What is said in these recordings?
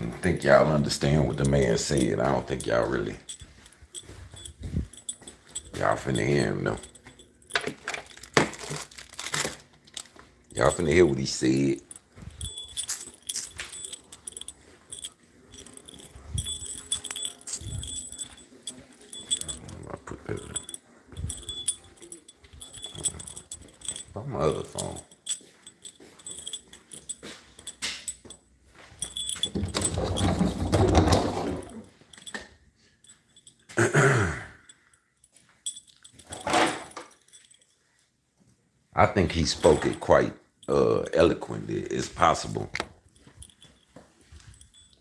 I think y'all understand what the man said. I don't think y'all really, y'all finna hear him though. Y'all finna hear what he said. I put that on my other phone. I think he spoke it quite eloquently. It's possible,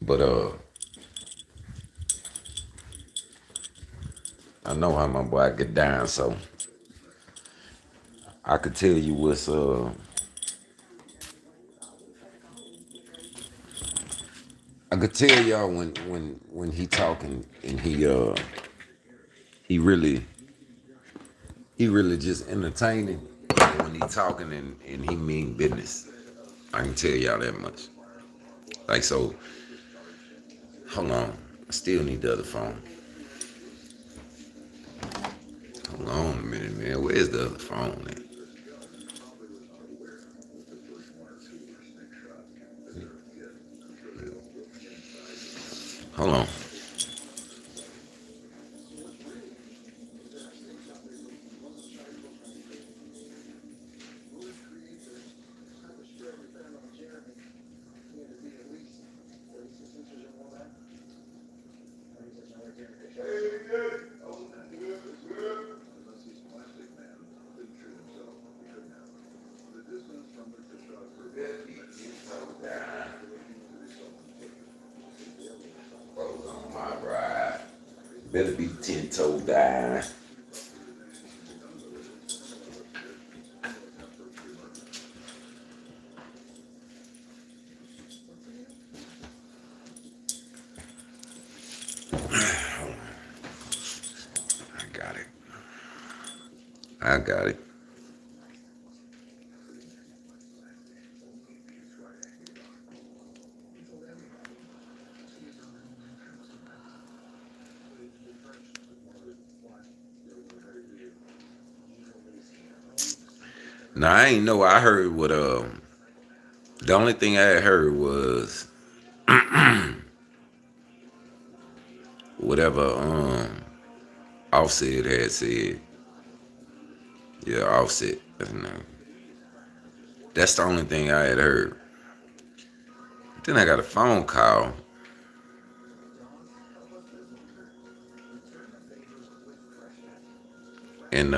but I know how my boy get down, so I could tell you what's I could tell y'all when he talking and he he really just entertaining when he talking and he mean business. I can tell y'all that much. Like so, hold on. I still need the other phone. Hold on a minute, man. Where's the other phone at? Hold on. My bride. Better be 10 toe down. I got it. I got it. Now I ain't know. I heard what the only thing I had heard was whatever Offset had said. Yeah, Offset. That's the only thing I had heard. Then I got a phone call, and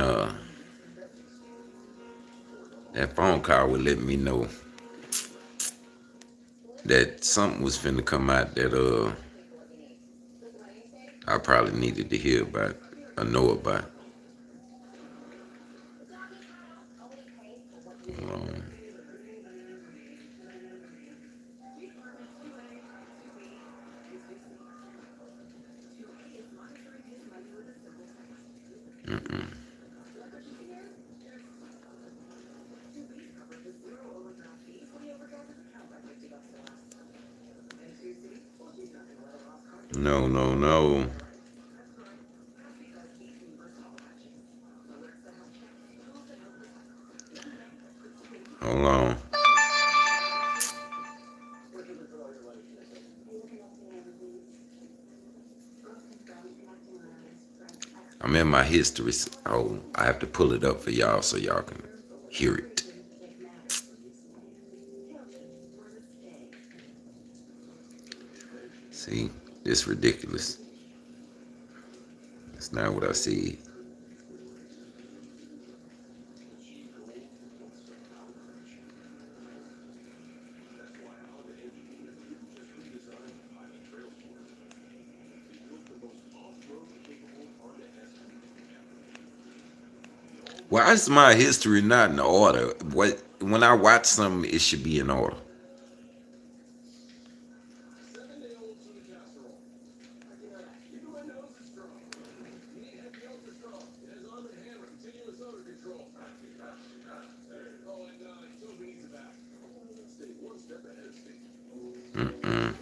that phone call would let me know that something was finna come out that I probably needed to hear about or know about. Um, no, no, no. Hold on. I'm in my history. Oh, I have to pull it up for y'all so y'all can hear it. See, it's ridiculous. It's not what I see. Why is my history not in order? What when I watch something, it should be in order. Mm-mm.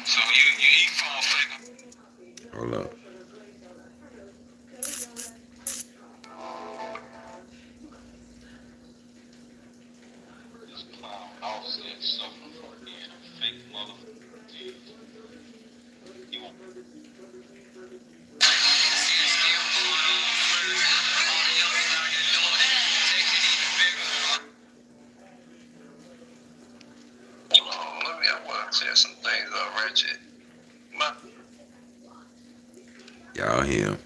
So you eat phone flavor. Hold up. This clown offset suffering from being a fake motherfucker. He won't. Let me tell some things already. Y'all hear him?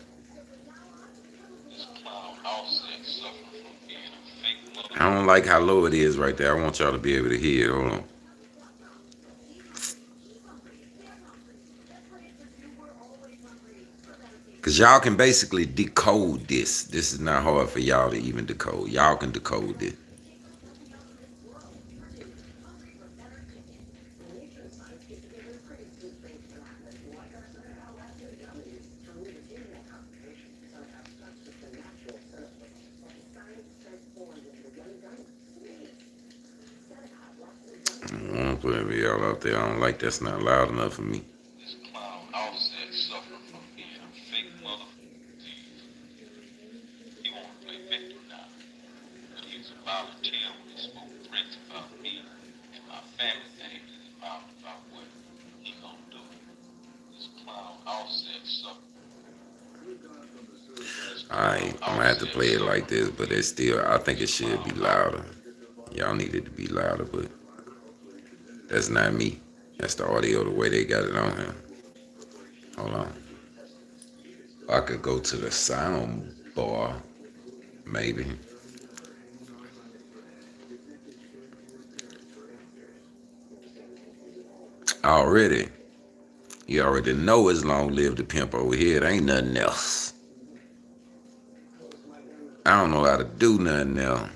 I don't like how low it is right there. I want y'all to be able to hear it. Hold on. Because y'all can basically decode this. This is not hard for y'all to even decode. Y'all can decode it. I don't want to put y'all out there. I don't like that's not loud enough for me. This clown offset suffering from being a fake motherfucker. He want to play victim now. But he was a volunteer when he spoke threats about me and my family named in his mouth about what he gonna do. This clown offset suffering. Alright, I'm gonna have to play it like this, but it's still, I think it should be louder. Y'all need it to be louder, but that's not me. That's the audio the way they got it on here. Hold on. I could go to the sound bar, maybe. Already. You already know it's long live the pimp over here. It ain't nothing else. I don't know how to do nothing else.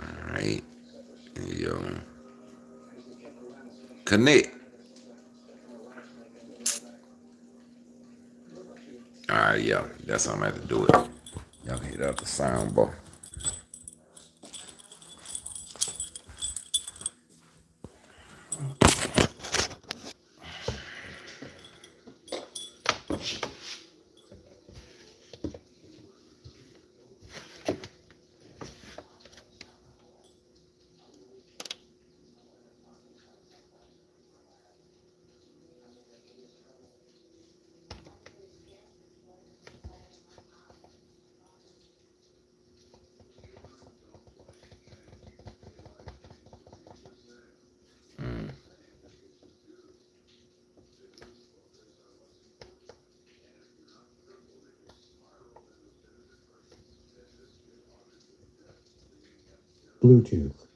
Alright. Yo. Connect. Alright, yeah. That's how I'm going to have to do it. Y'all can hit out the sound bar. Bluetooth.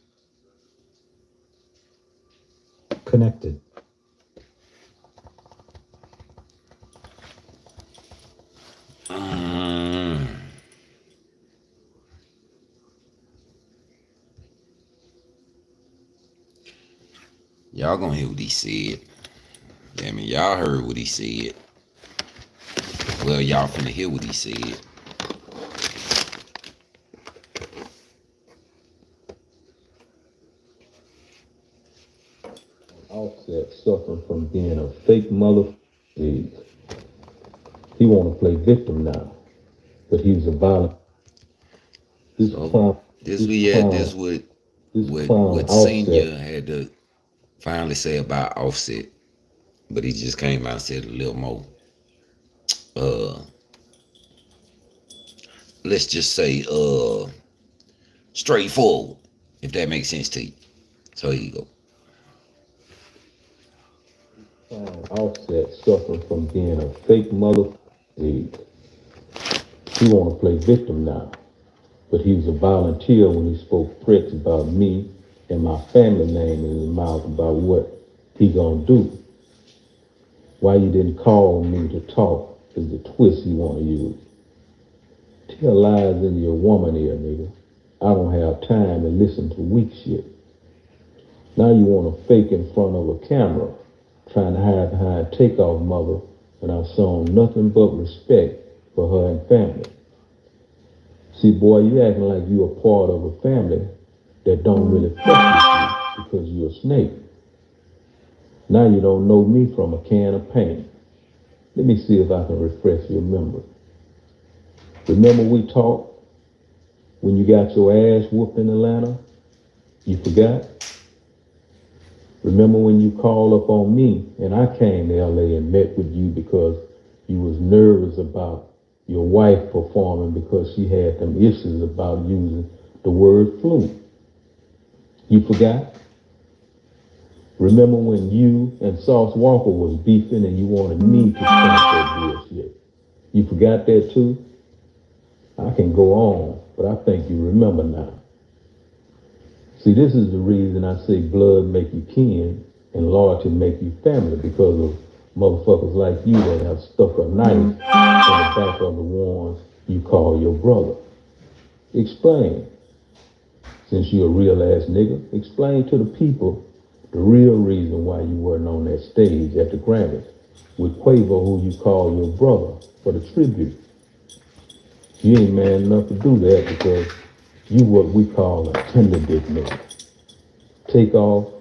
Connected. Y'all gonna hear what he said. Damn it, y'all heard what he said. Well, y'all finna hear what he said. Offset suffering from being a fake motherfucker. He want to play victim now, but he was a violent. This clown. This we had. This what Senior had to finally say about Offset, but he just came out and said a little more. Let's just say straightforward, if that makes sense to you. So here you go. Offset suffering from being a fake motherfucker. He want to play victim now, but he was a volunteer when he spoke threats about me and my family name in his mouth about what he gonna do. Why you didn't call me to talk is the twist you want to use. Tell lies in your woman ear, nigga. I don't have time to listen to weak shit. Now you want to fake in front of a camera, trying to hide behind takeoff mother, and I've shown nothing but respect for her and family. See, boy, you acting like you a part of a family that don't really fuck with you because you're a snake. Now you don't know me from a can of paint. Let me see if I can refresh your memory. Remember we talked when you got your ass whooped in Atlanta? You forgot? Remember when you called up on me and I came to LA and met with you because you was nervous about your wife performing because she had them issues about using the word flu? You forgot? Remember when you and Sauce Walker was beefing and you wanted me to stop that bullshit? You forgot that too? I can go on, but I think you remember now. See, this is the reason I say blood make you kin and loyalty make you family, because of motherfuckers like you that have stuck a knife in the back of the ones you call your brother. Explain. Since you're a real ass nigga, explain to the people the real reason why you weren't on that stage at the Grammys with Quavo, who you call your brother, for the tribute. You ain't man enough to do that because you what we call a tender dick nigga. Take off,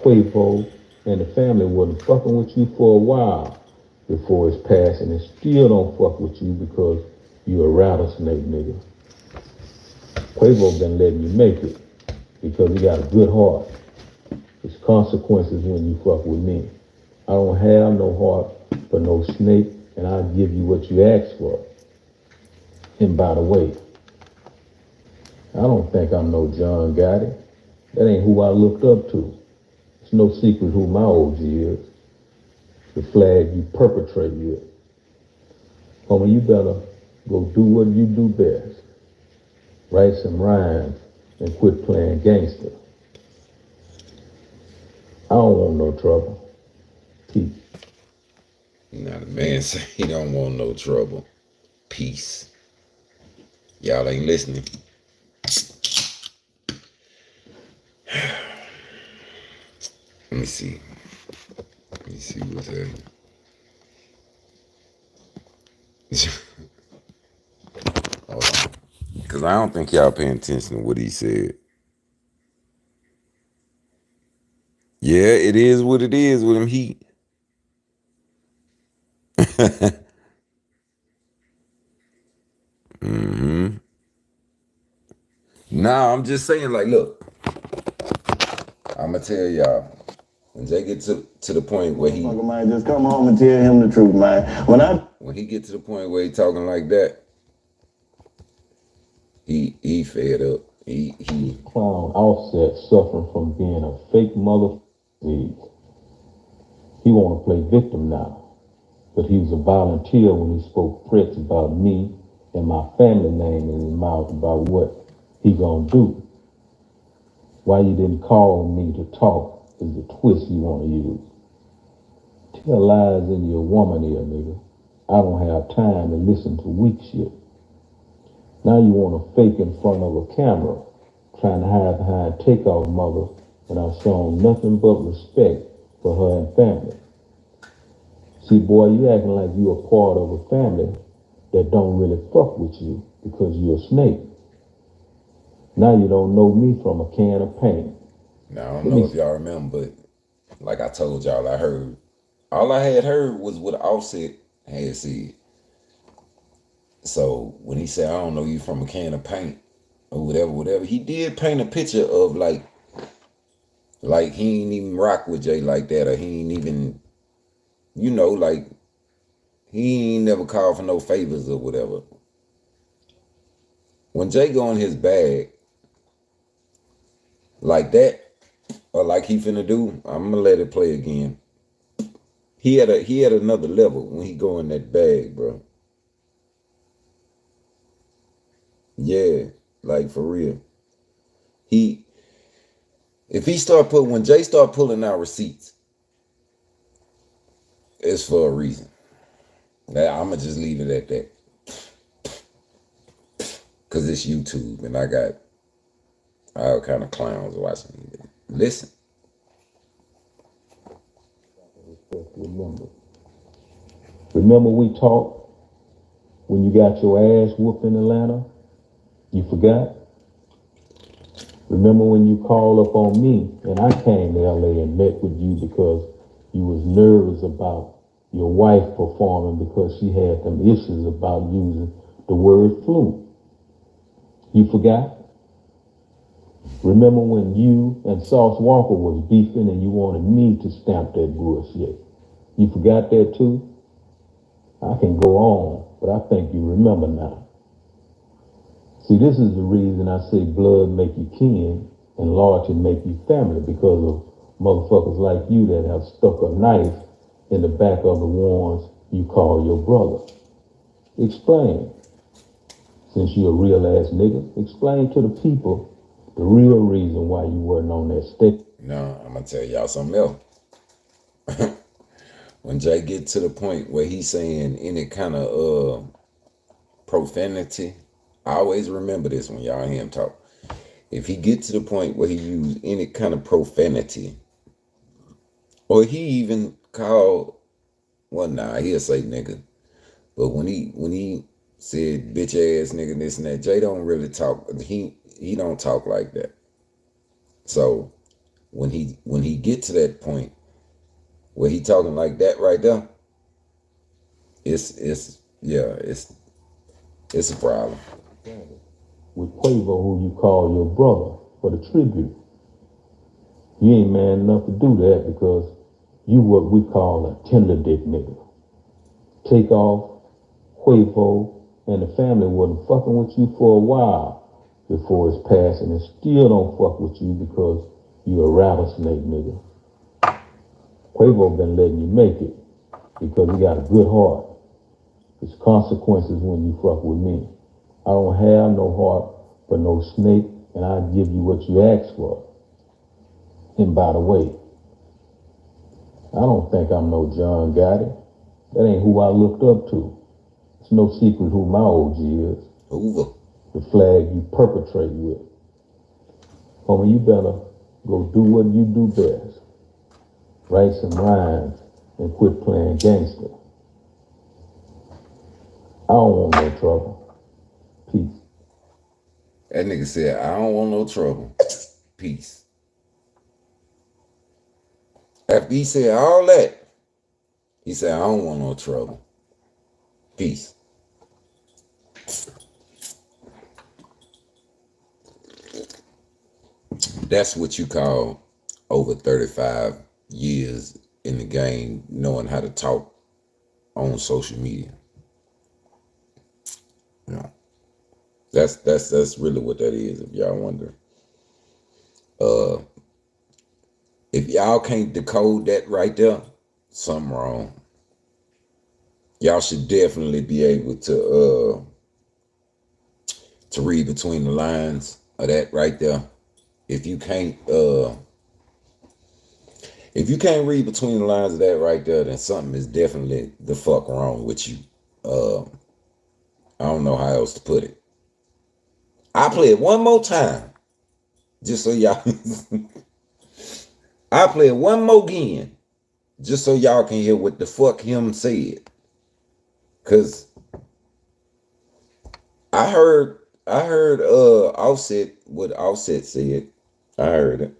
Quavo, and the family wasn't fucking with you for a while before his passing, and still don't fuck with you because you a rattlesnake nigga. Quavo been letting you make it because he got a good heart. There's consequences when you fuck with me. I don't have no heart for no snake, and I'll give you what you ask for. And by the way, I don't think I'm no John Gotti. That ain't who I looked up to. It's no secret who my OG is. The flag you perpetrate with. Homie, you better go do what you do best. Write some rhymes and quit playing gangster. I don't want no trouble. Peace. Now the man say he don't want no trouble. Peace. Y'all ain't listening. Let me see. Let me see what's happening. Hold on. Because I don't think y'all paying attention to what he said. Yeah, it is what it is with him heat. Nah, I'm just saying, like, look, I'ma tell y'all. When Jay get to the point where he Man, just come home and tell him the truth, man. When he get to the point where he talking like that, he fed up. He Clown Offset suffering from being a fake mother disease. He want to play victim now, but he was a volunteer when he spoke threats about me and my family name in his mouth about what he gonna do. Why you didn't call me to talk is the twist you want to use. Tell lies in your woman ear, nigga. I don't have time to listen to weak shit. Now you want to fake in front of a camera, trying to hide behind Takeoff mother, and I've shown nothing but respect for her and family. See, boy, you acting like you a part of a family that don't really fuck with you because you're a snake. Now you don't know me from a can of paint. Now I don't know if y'all remember, but like I told y'all, all I had heard was what Offset had said. So when he said, I don't know you from a can of paint or whatever, he did paint a picture of like he ain't even rock with Jay like that, or he ain't even, like he ain't never called for no favors or whatever. When Jay go in his bag like that, or like he finna do, I'm gonna let it play again. He had another level when he go in that bag, bro. Yeah, like for real. When Jay start pulling out receipts, it's for a reason. I'ma just leave it at that. Cause it's YouTube and I got all kind of clowns watching it. Listen. Remember we talked when you got your ass whooped in Atlanta? You forgot? Remember when you called up on me and I came to LA and met with you because you was nervous about your wife performing because she had them issues about using the word flu. You forgot? Remember when you and Sauce Walker was beefing and you wanted me to stamp that bullshit? You forgot that too? I can go on, but I think you remember now. See, this is the reason I say blood make you kin and loyalty make you family, because of motherfuckers like you that have stuck a knife in the back of the ones you call your brother. Explain. Since you're a real ass nigga, explain to the people the real reason why you weren't on that stick. No, I'm gonna tell y'all something else. When Jay get to the point where he's saying any kind of profanity, I always remember this when y'all hear him talk. If he get to the point where he use any kind of profanity, or he even called, well, nah, he'll say nigga, but when he said bitch ass nigga this and that, Jay don't really talk. He don't talk like that. So when he get to that point where he talking like that right there, it's a problem. With Quavo, who you call your brother, for the tribute. You ain't man enough to do that because you what we call a tender dick nigga. Take off, Quavo, and the family wasn't fucking with you for a while before his passing, and still don't fuck with you because you a rattlesnake nigga. Quavo been letting you make it because he got a good heart. There's consequences when you fuck with me. I don't have no heart for no snake, and I give you what you ask for. And by the way, I don't think I'm no John Gotti. That ain't who I looked up to. It's no secret who my OG is. Hoover. The flag you perpetrate with. Homie, you better go do what you do best. Write some rhymes and quit playing gangster. I don't want no trouble. Peace. That nigga said, I don't want no trouble. Peace. After he said all that, he said, I don't want no trouble. Peace. That's what you call over 35 years in the game, knowing how to talk on social media. You know, that's really what that is, if y'all wonder. If y'all can't decode that right there, something wrong. Y'all should definitely be able to read between the lines of that right there. If you can't read between the lines of that right there, then something is definitely the fuck wrong with you. I don't know how else to put it. I'll play it one more time, just so y'all. I'll play it one more again, just so y'all can hear what the fuck him said. Cause I heard Offset, what Offset said. I heard it.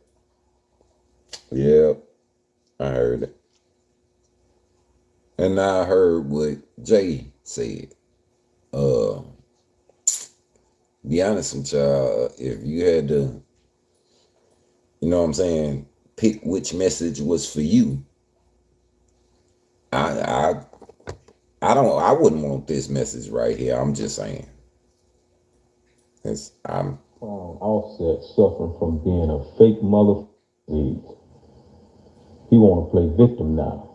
Yeah, I heard it. And I heard what Jay said. Be honest with y'all, if you had to, you know what I'm saying, pick which message was for you, I wouldn't want this message right here. I'm just saying. Offset suffering from being a fake motherfucker. He want to play victim now,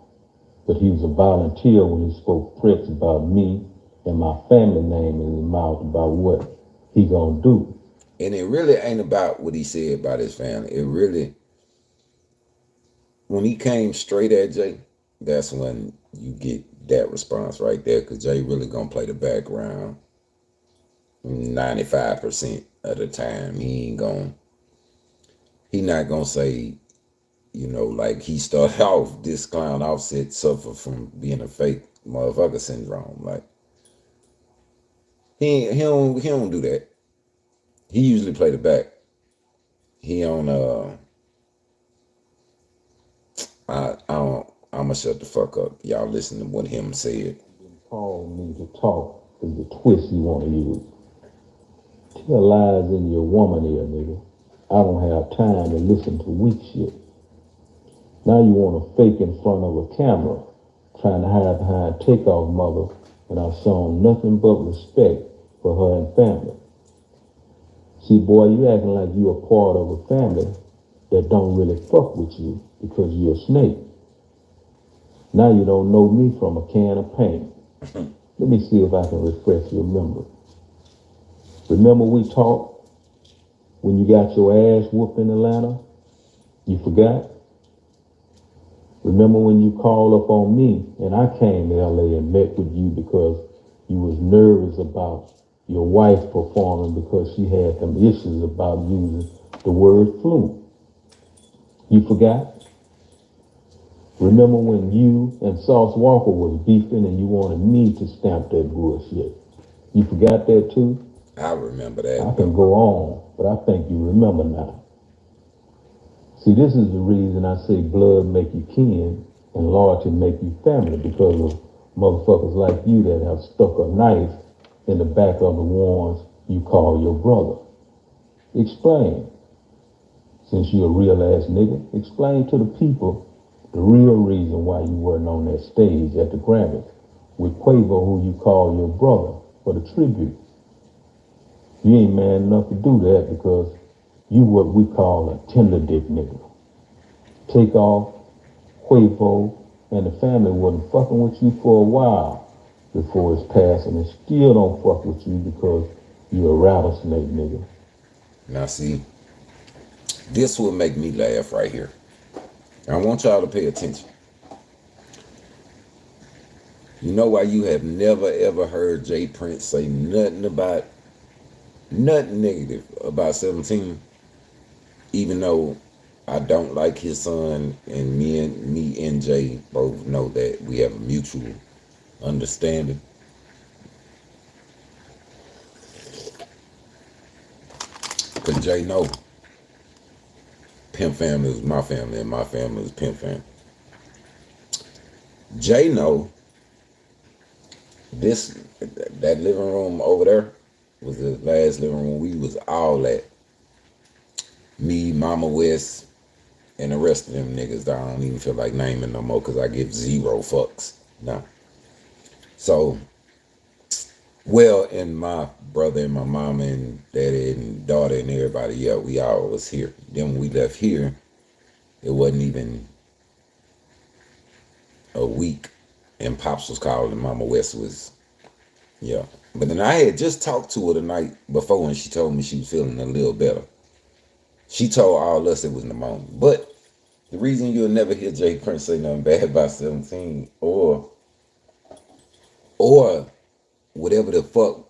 but he was a volunteer when he spoke threats about me and my family name in his mouth about what he gonna do. And it really ain't about what he said about his family. It really, when he came straight at Jay, that's when you get that response right there, because Jay really gonna play the background 95% of the time. He not gonna say, you know, like he started off, this clown Offset suffered from being a fake motherfucker syndrome. Like he don't do that. He usually play the back. He on I'ma shut the fuck up. Y'all listen to what him said. Call me to talk is the twist you want to use. Tell lies in your woman ear, nigga. I don't have time to listen to weak shit. Now you want to fake in front of a camera, trying to hide behind takeoff mother, and I've shown nothing but respect for her and family. See, boy, you acting like you a part of a family that don't really fuck with you because you're a snake. Now you don't know me from a can of paint. Let me see if I can refresh your memory. Remember we talked when you got your ass whooped in Atlanta? You forgot? Remember when you called up on me and I came to LA and met with you because you was nervous about your wife performing because she had some issues about using the word flu? You forgot? Remember when you and Sauce Walker was beefing and you wanted me to stamp that bullshit? You forgot that too? I remember that. I can go on, but I think you remember now. See, this is the reason I say blood make you kin and loyalty make you family, because of motherfuckers like you that have stuck a knife in the back of the ones you call your brother. Explain. Since you're a real ass nigga, explain to the people the real reason why you weren't on that stage at the Grammys with Quavo, who you call your brother, for the tribute. You ain't man enough to do that because you what we call a tender dick nigga. Take off, Quavo, and the family wasn't fucking with you for a while before his passing, and still don't fuck with you because you're a rattlesnake nigga. Now see, this will make me laugh right here. I want y'all to pay attention. You know why you have never ever heard Jay Prince say nothing negative about 17? Even though I don't like his son, and me and Jay both know that we have a mutual understanding. Cause Jay know Pimp family is my family and my family is Pimp family. Jay know that living room over there was the last living room we was all at. Me, Mama West, and the rest of them niggas that I don't even feel like naming no more because I give zero fucks now. So, well, and my brother and my mama and daddy and daughter and everybody, yeah, we all was here. Then when we left here, it wasn't even a week, and Pops was called and Mama West was, yeah. But then I had just talked to her the night before and she told me she was feeling a little better. She told all us it was pneumonia. But the reason you'll never hear Jay Prince say nothing bad about 17 or whatever the fuck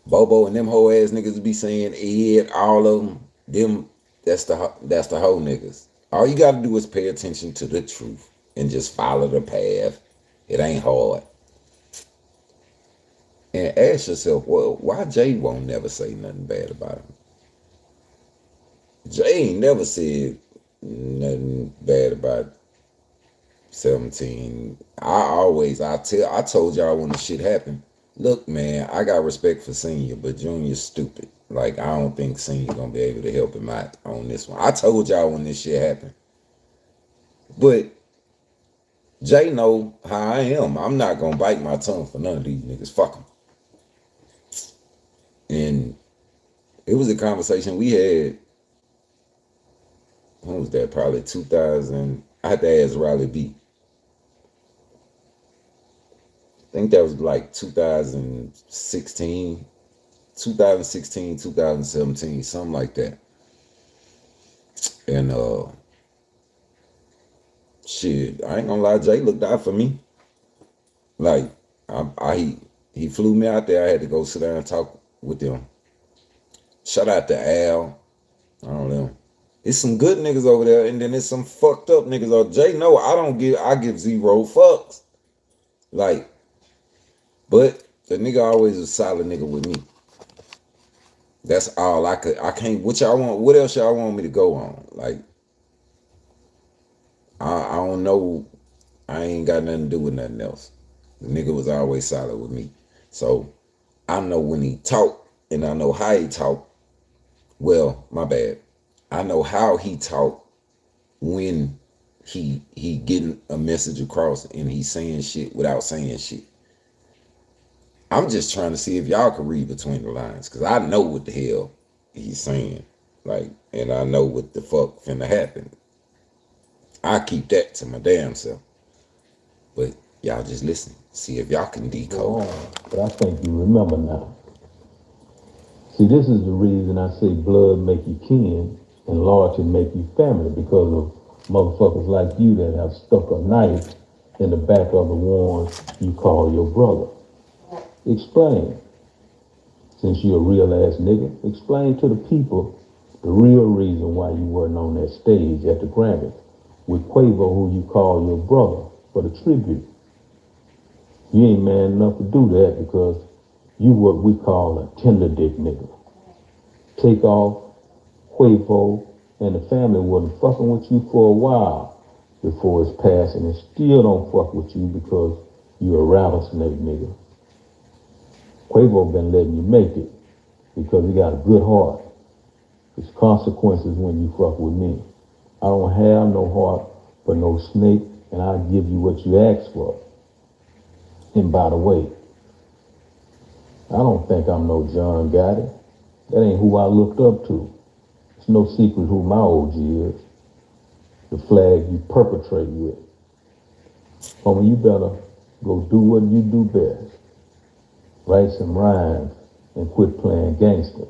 Bobo and them whole ass niggas be saying, Ed, all of them, that's the whole niggas. All you gotta do is pay attention to the truth and just follow the path. It ain't hard. And ask yourself, well, why Jay won't never say nothing bad about him? Jay ain't never said nothing bad about 17. I told y'all when the shit happened, look, man, I got respect for Senior, but Junior's stupid. Like, I don't think Senior's gonna be able to help him out on this one. I told y'all when this shit happened. But Jay know how I am. I'm not gonna bite my tongue for none of these niggas. Fuck them. And it was a conversation we had. When was that? Probably 2000. I had to ask Riley B. I think that was like 2016, 2017, something like that. And shit, I ain't gonna lie, Jay looked out for me. Like, he flew me out there. I had to go sit down and talk with them. Shout out to Al. I don't know. It's some good niggas over there, and then there's some fucked up niggas over there. Jay, no, I give zero fucks. Like, but the nigga always a solid nigga with me. That's all I can't. What y'all want? What else y'all want me to go on? Like I don't know. I ain't got nothing to do with nothing else. The nigga was always solid with me. So I know when he talk and I know how he talk. Well, my bad. I know how he talk when he getting a message across and he's saying shit without saying shit. I'm just trying to see if y'all can read between the lines because I know what the hell he's saying. Like, and I know what the fuck finna happen. I keep that to my damn self. But y'all just listen. See if y'all can Go decode. on. But I think you remember now. See, this is the reason I say blood make you kin and loyalty make you family because of motherfuckers like you that have stuck a knife in the back of the ones you call your brother. Explain. Since you're a real ass nigga, explain to the people the real reason why you weren't on that stage at the Grammys with Quavo, who you call your brother, for the tribute. You ain't man enough to do that because you what we call a tender dick nigga. Take off, Quavo, and the family wasn't fucking with you for a while before his passing and still don't fuck with you because you're a rattlesnake nigga. Quavo been letting you make it because he got a good heart. There's consequences when you fuck with me. I don't have no heart for no snake, and I'll give you what you ask for. And by the way, I don't think I'm no John Gotti. That ain't who I looked up to. It's no secret who my OG is. The flag you perpetrate with. Homie, you better go do what you do best. Write some rhymes and quit playing gangster.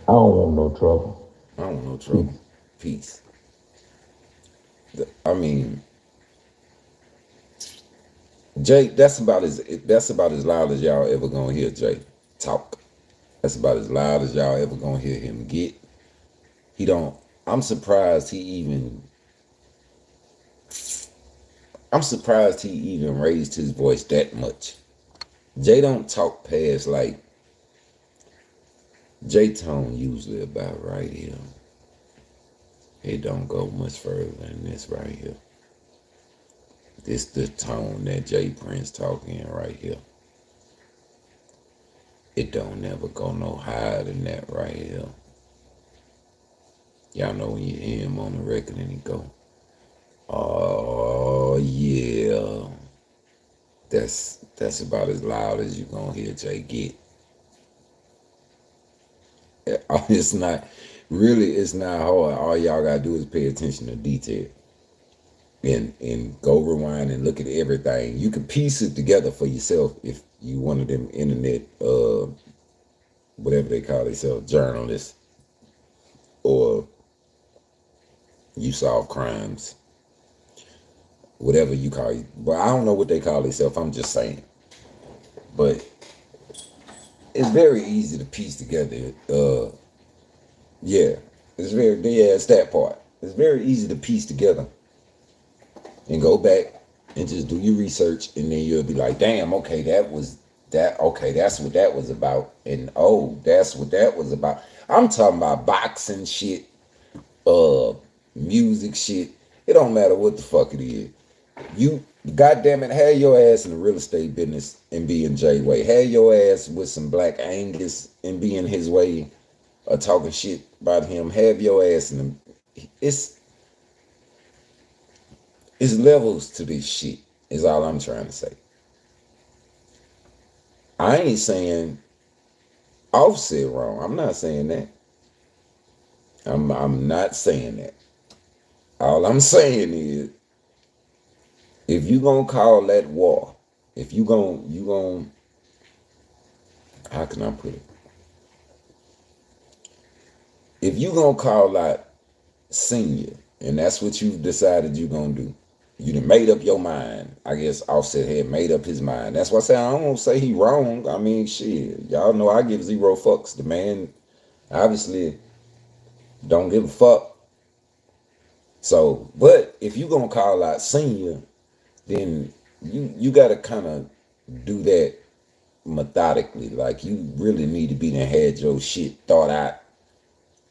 I don't want no trouble. I don't know trouble. Peace. Peace. I mean, Jay, that's about as loud as y'all ever gonna hear Jay talk. That's about as loud as y'all ever gonna hear him get. He don't. I'm surprised he even. I'm surprised he even raised his voice that much. Jay don't talk past like Jay tone usually about right here. It don't go much further than this right here. This the tone that Jay Prince talking right here. It don't never go no higher than that right here. Y'all know when you hear him on the record and he go, oh yeah. That's about as loud as you gonna hear Jay get. It's not really it's not hard. All y'all gotta do is pay attention to detail. And go rewind and look at everything. You can piece it together for yourself if you one of them internet whatever they call themselves, journalists, or you solve crimes, whatever you call it. But I don't know what they call themselves. I'm just saying. But it's very easy to piece together. Yeah, it's that part. It's very easy to piece together and go back and just do your research, and then you'll be like, damn, okay, that was that. Okay, that's what that was about, and oh, that's what that was about. I'm talking about boxing shit, music shit. It don't matter what the fuck it is. You, goddamn it, have your ass in the real estate business and be in Jay way. Have your ass with some Black Angus and be in his way, talking shit about him. Have your ass in the. It's levels to this shit. Is all I'm trying to say. I ain't saying Offset wrong. I'm not saying that. I'm not saying that. All I'm saying is, if you gonna call that war, if you gonna, how can I put it? If you gonna call out Senior, and that's what you decided you gonna do, you done made up your mind. I guess Offset had made up his mind. That's why I say I don't want to say he wrong. I mean, shit, y'all know I give zero fucks. The man obviously don't give a fuck. So, but if you gonna call out Senior, then you gotta kind of do that methodically. Like you really need to be done had your shit thought out,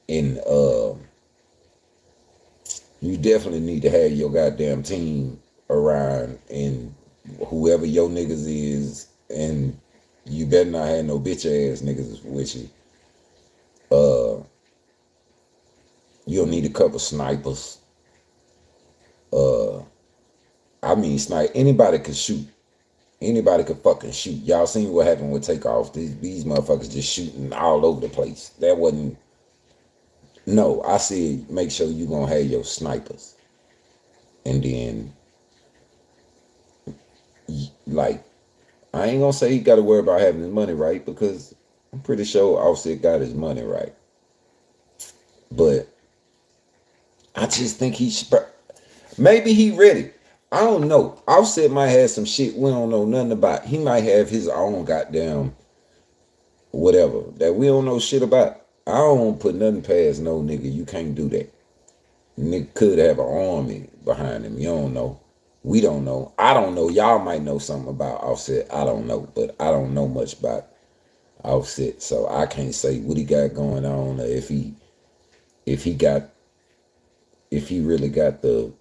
and you definitely need to have your goddamn team around, and whoever your niggas is, and you better not have no bitch ass niggas with you. You'll need a couple snipers. I mean, anybody could shoot. Anybody could fucking shoot. Y'all seen what happened with Takeoff. These motherfuckers just shooting all over the place. That wasn't. No, I said make sure you gonna have your snipers. And then, like, I ain't gonna say he gotta worry about having his money right, because I'm pretty sure Offset got his money right. But I just think he should. Maybe he ready. I don't know. Offset might have some shit we don't know nothing about. He might have his own goddamn whatever that we don't know shit about. I don't put nothing past no nigga. You can't do that. Nigga could have an army behind him. You don't know. We don't know. I don't know. Y'all might know something about Offset. I don't know. But I don't know much about Offset. So I can't say what he got going on, or if he really got the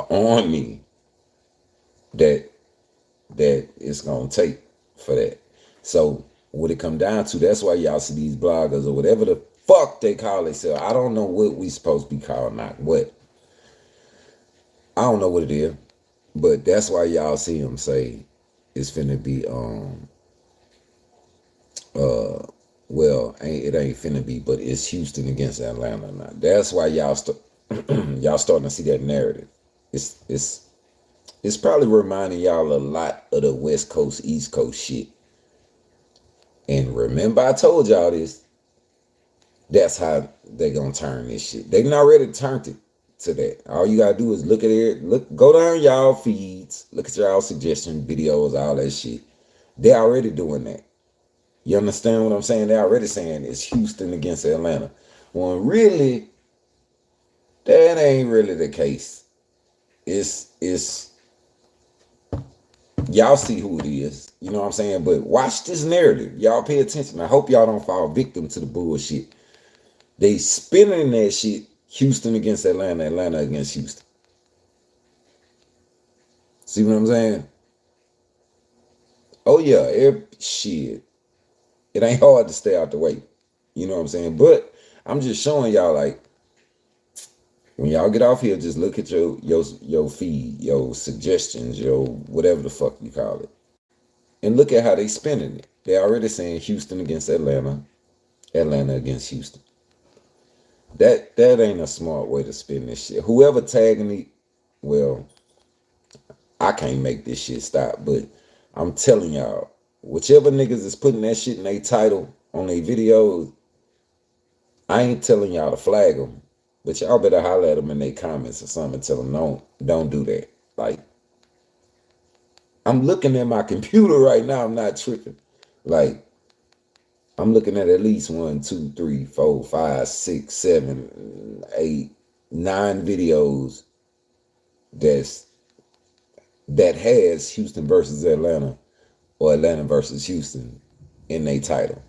army that it's gonna take for that. So what it come down to, that's why y'all see these bloggers or whatever the fuck they call themselves. I don't know what we supposed to be called, not what. I don't know what it is, but that's why y'all see them say it's finna be well, it ain't finna be, but it's Houston against Atlanta now. That's why y'all starting to see that narrative. It's probably reminding y'all a lot of the West Coast, East Coast shit. And remember, I told y'all this. That's how they gonna turn this shit. They not ready to turn it to that. All you gotta do is look at it. Go down y'all feeds. Look at y'all suggestion videos, all that shit. They already doing that. You understand what I'm saying? They already saying it's Houston against Atlanta. Well, really, that ain't really the case. It's y'all see who it is. You know what I'm saying? But watch this narrative. Y'all pay attention. I hope y'all don't fall victim to the bullshit. They spinning that shit. Houston against Atlanta, Atlanta against Houston. See what I'm saying? Oh yeah, shit. It ain't hard to stay out the way. You know what I'm saying? But I'm just showing y'all, like, when y'all get off here, just look at your feed, your suggestions, your whatever the fuck you call it, and look at how they spinning it. They already saying Houston against Atlanta, Atlanta against Houston. That ain't a smart way to spin this shit. Whoever tagging me, well, I can't make this shit stop, but I'm telling y'all, whichever niggas is putting that shit in their title on their videos, I ain't telling y'all to flag them, but y'all better holler at them in their comments or something and tell them don't do that. Like, I'm looking at my computer right now. I'm not tripping. Like, I'm looking at least 1, 2, 3, 4, 5, 6, 7, 8, 9 videos that has Houston versus Atlanta or Atlanta versus Houston in their title.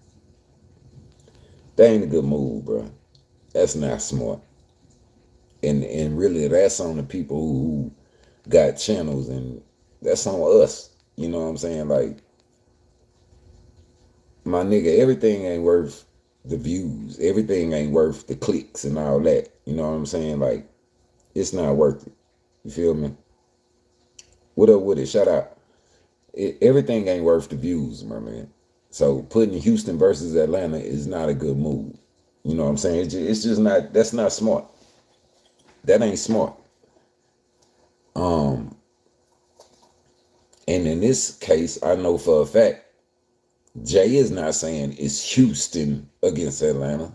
That ain't a good move, bro. That's not smart. And really, that's on the people who got channels, and that's on us. You know what I'm saying? Like, my nigga, everything ain't worth the views. Everything ain't worth the clicks and all that. You know what I'm saying? Like, it's not worth it. You feel me? What up with it? Shout out. Everything ain't worth the views, my man. So putting Houston versus Atlanta is not a good move. You know what I'm saying? It's just not. That's not smart. That ain't smart. And in this case, I know for a fact, Jay is not saying it's Houston against Atlanta.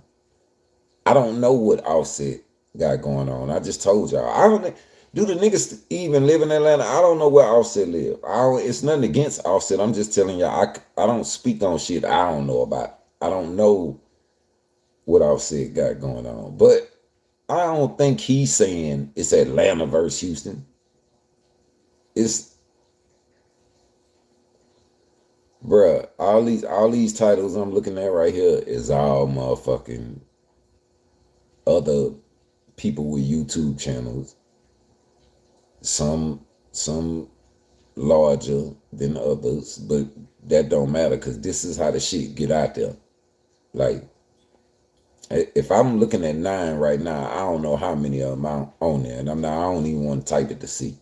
I don't know what Offset got going on. I just told y'all. I don't. Do the niggas even live in Atlanta? I don't know where Offset live. It's nothing against Offset. I'm just telling y'all. I don't speak on shit I don't know about. I don't know what Offset got going on. But I don't think he's saying it's Atlanta versus Houston. Bruh, all these titles I'm looking at right here is all motherfucking other people with YouTube channels. Some larger than others, but that don't matter because this is how the shit get out there. Like, if I'm looking at 9 right now, I don't know how many of them on there, and I don't even want to type it to see.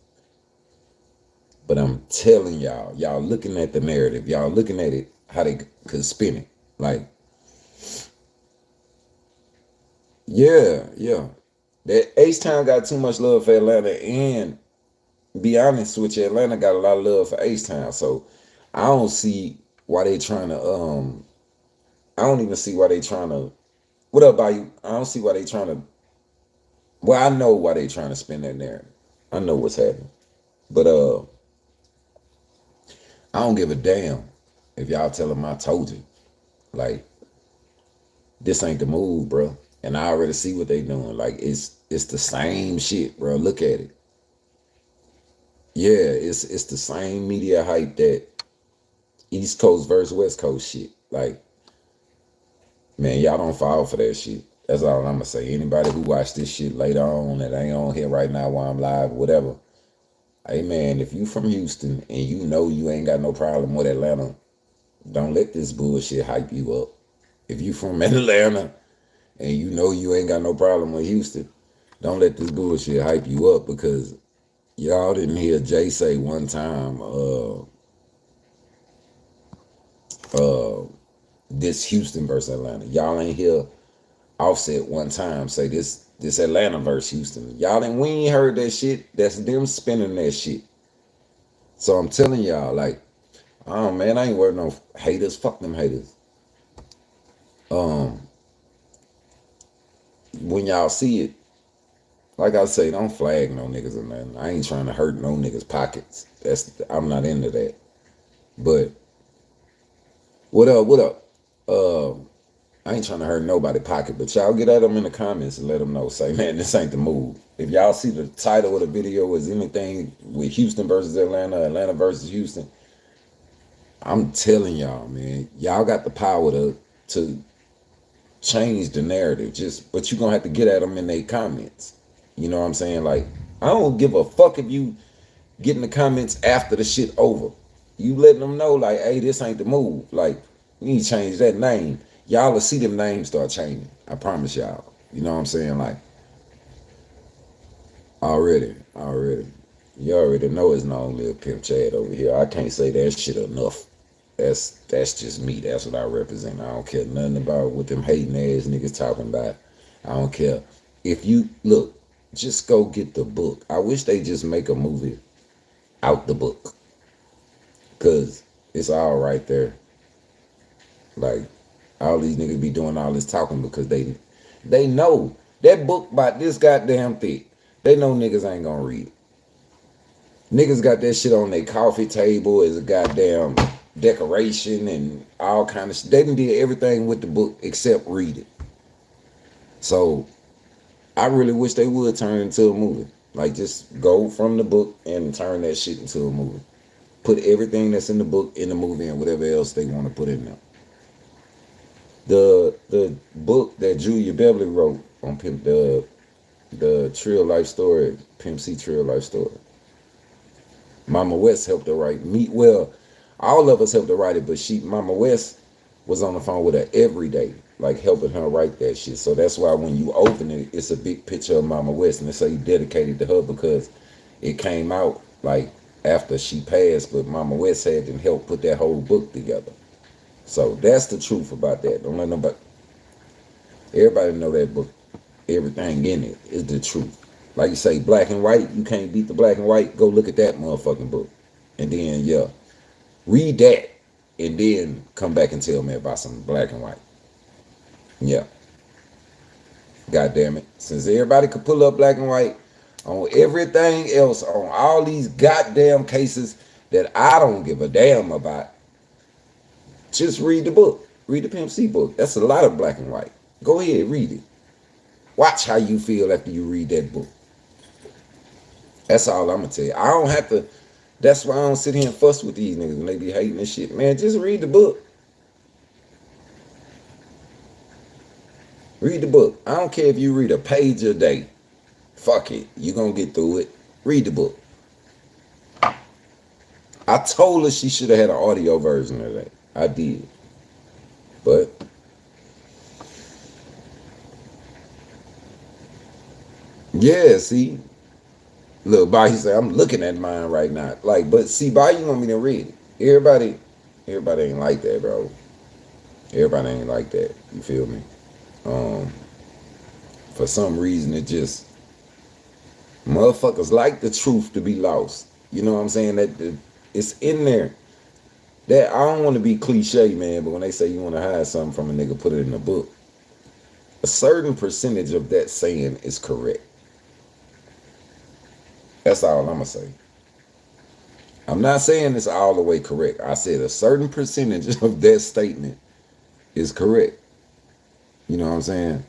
But I'm telling y'all looking at the narrative, y'all looking at it how they could spin it. Like, yeah. That H-Town got too much love for Atlanta, and be honest with you, Atlanta got a lot of love for H-Town. So I don't see why they trying to I don't even see why they trying to what up, Bayou? I don't see why they trying to well, I know why they trying to spin that narrative. I know what's happening. But I don't give a damn if y'all tell them I told you. Like, this ain't the move, bro. And I already see what they doing. Like, it's the same shit, bro. Look at it. Yeah, it's the same media hype that East Coast versus West Coast shit. Like, man, y'all don't fall for that shit. That's all I'm gonna say. Anybody who watch this shit later on that ain't on here right now while I'm live, whatever. Hey man, if you from Houston and you know you ain't got no problem with Atlanta, don't let this bullshit hype you up. If you from Atlanta and you know you ain't got no problem with Houston, don't let this bullshit hype you up because y'all didn't hear Jay say one time, this Houston versus Atlanta. Y'all ain't hear Offset one time say this Atlanta versus Houston. Y'all ain't we ain't heard that shit. That's them spinning that shit. So I'm telling y'all, like, oh man, I ain't worried no haters. Fuck them haters. When y'all see it, like I say, don't flag no niggas or nothing. I ain't trying to hurt no niggas' pockets. I'm not into that. But what up? What up? I ain't trying to hurt nobody pocket, but y'all get at them in the comments and let them know. Say, man, this ain't the move. If y'all see the title of the video is anything with Houston versus Atlanta, Atlanta versus Houston, I'm telling y'all, man, y'all got the power to change the narrative. But you gonna have to get at them in their comments. You know what I'm saying? Like, I don't give a fuck if you get in the comments after the shit over. You letting them know, like, hey, this ain't the move. Like, you need to change that name. Y'all will see them names start changing. I promise y'all. You know what I'm saying? Like, already. You already know it's not only a pimp Chad over here. I can't say that shit enough. That's just me. That's what I represent. I don't care nothing about what them hating ass niggas talking about. I don't care. If you look, just go get the book. I wish they just make a movie out the book. Cause it's all right there. Like, all these niggas be doing all this talking because they know that book about this goddamn thick. They know niggas ain't gonna read it. Niggas got that shit on their coffee table as a goddamn decoration and all kind of shit. They done did everything with the book except read it. So I really wish they would turn it into a movie. Like, just go from the book and turn that shit into a movie. Put everything that's in the book in the movie and whatever else they want to put in there. The book that Julia Beverly wrote on the Trill Life Story, Pimp C Trill Life Story. Mama West helped her write me. Well, all of us helped her write it, but Mama West was on the phone with her every day, like helping her write that shit. So that's why when you open it, it's a big picture of Mama West, and they say dedicated to her because it came out like after she passed, but Mama West had to help put that whole book together. So that's the truth about that. Don't let nobody. Everybody know that book. Everything in it is the truth. Like you say, black and white. You can't beat the black and white. Go look at that motherfucking book, and then read that, and then come back and tell me about some black and white. Yeah. God damn it. Since everybody could pull up black and white on everything else, on all these goddamn cases that I don't give a damn about, just read the book. Read the Pimp C book. That's a lot of black and white. Go ahead, read it. Watch how you feel after you read that book. That's all I'm gonna tell you. I don't have to That's why I don't sit here and fuss with these niggas when they be hating this shit. Man, just read the book. Read the book. I don't care if you read a page a day. Fuck it. You gonna get through it. Read the book. I told her she should have had an audio version of that. I did. But yeah, see. Look, Bobby said, I'm looking at mine right now. Like, but see, Bobby, you want me to read it. Everybody ain't like that, bro. Everybody ain't like that. You feel me? Um, for some reason, it just motherfuckers like the truth to be lost. You know what I'm saying? It's in there. That I don't want to be cliche, man, but when they say you want to hide something from a nigga, put it in a book. A certain percentage of that saying is correct. That's all I'm gonna say. I'm not saying it's all the way correct. I said a certain percentage of that statement is correct. You know what I'm saying?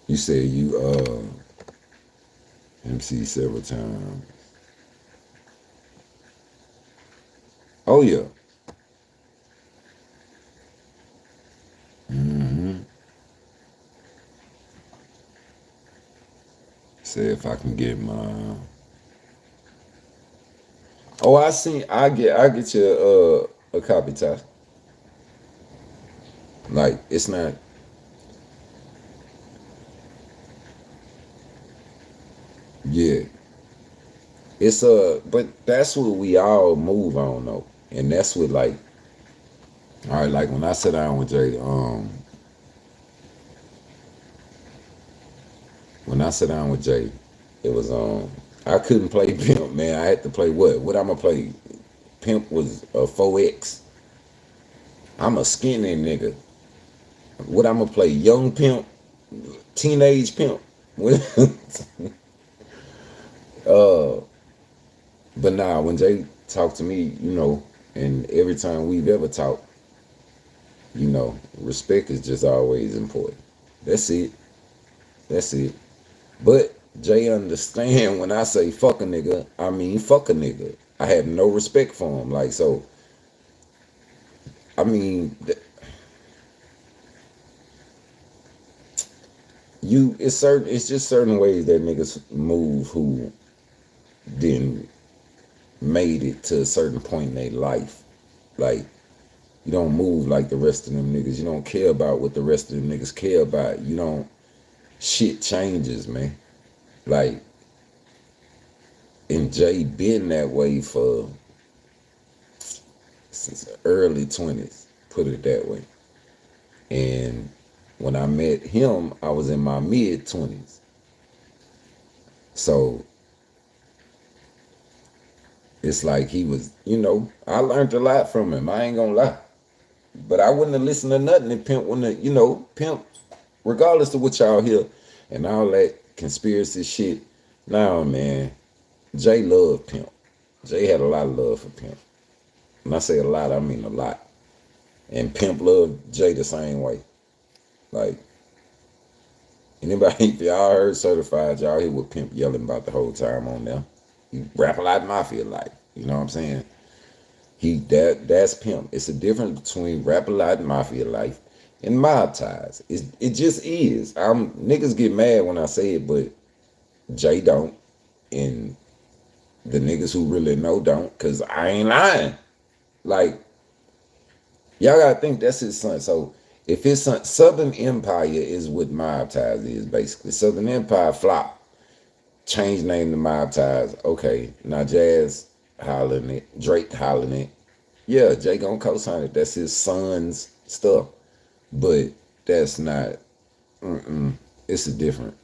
You said you MC several times. Oh yeah. Mm-hmm. Say if I can get my Oh, I get you a copy, Ty. Like it's not yeah. It's but that's what we all move on though. And that's what like all right, like when I sat down with Jay, when I sat down with Jay, it was I couldn't play Pimp, man. I had to play what? What I'm gonna play? Pimp was a 4X. I'm a skinny nigga. What I'm gonna play? Young Pimp, teenage Pimp. uh, but nah, when Jay talked to me, you know, and every time we've ever talked, you know, respect is just always important. That's it. That's it. But Jay understand when I say fuck a nigga, I mean fuck a nigga. I have no respect for him. Like so, I mean, it's just certain ways that niggas move who then made it to a certain point in their life. Like you don't move like the rest of them niggas. You don't care about what the rest of them niggas care about. You don't. Shit changes, man. Like, and Jay been that way for since the early 20s. Put it that way. And when I met him, I was in my mid 20s. So it's like he was, you know, I learned a lot from him. I ain't gonna lie. But I wouldn't have listened to nothing if Pimp wouldn't have, you know, Pimp, regardless of what y'all hear and all that conspiracy shit. Nah, man, Jay loved Pimp. Jay had a lot of love for Pimp. When I say a lot, I mean a lot. And Pimp loved Jay the same way. Like, anybody, if y'all heard Certified, y'all hear what Pimp yelling about the whole time on there. He rap a lot Mafia like, you know what I'm saying? That's Pimp. It's a difference between Rap a Lot Mafia Life and Mob Ties. It just is. Niggas get mad when I say it, but Jay don't. And the niggas who really know don't, cause I ain't lying. Like, y'all gotta think that's his son. So if his son, Southern Empire is what Mob Ties is, basically. Southern Empire flop. Change name to Mob Ties. Okay. Now Jazz hollering it. Drake hollering it. Yeah, Jay gonna co-sign it. That's his son's stuff. But that's not it's a different.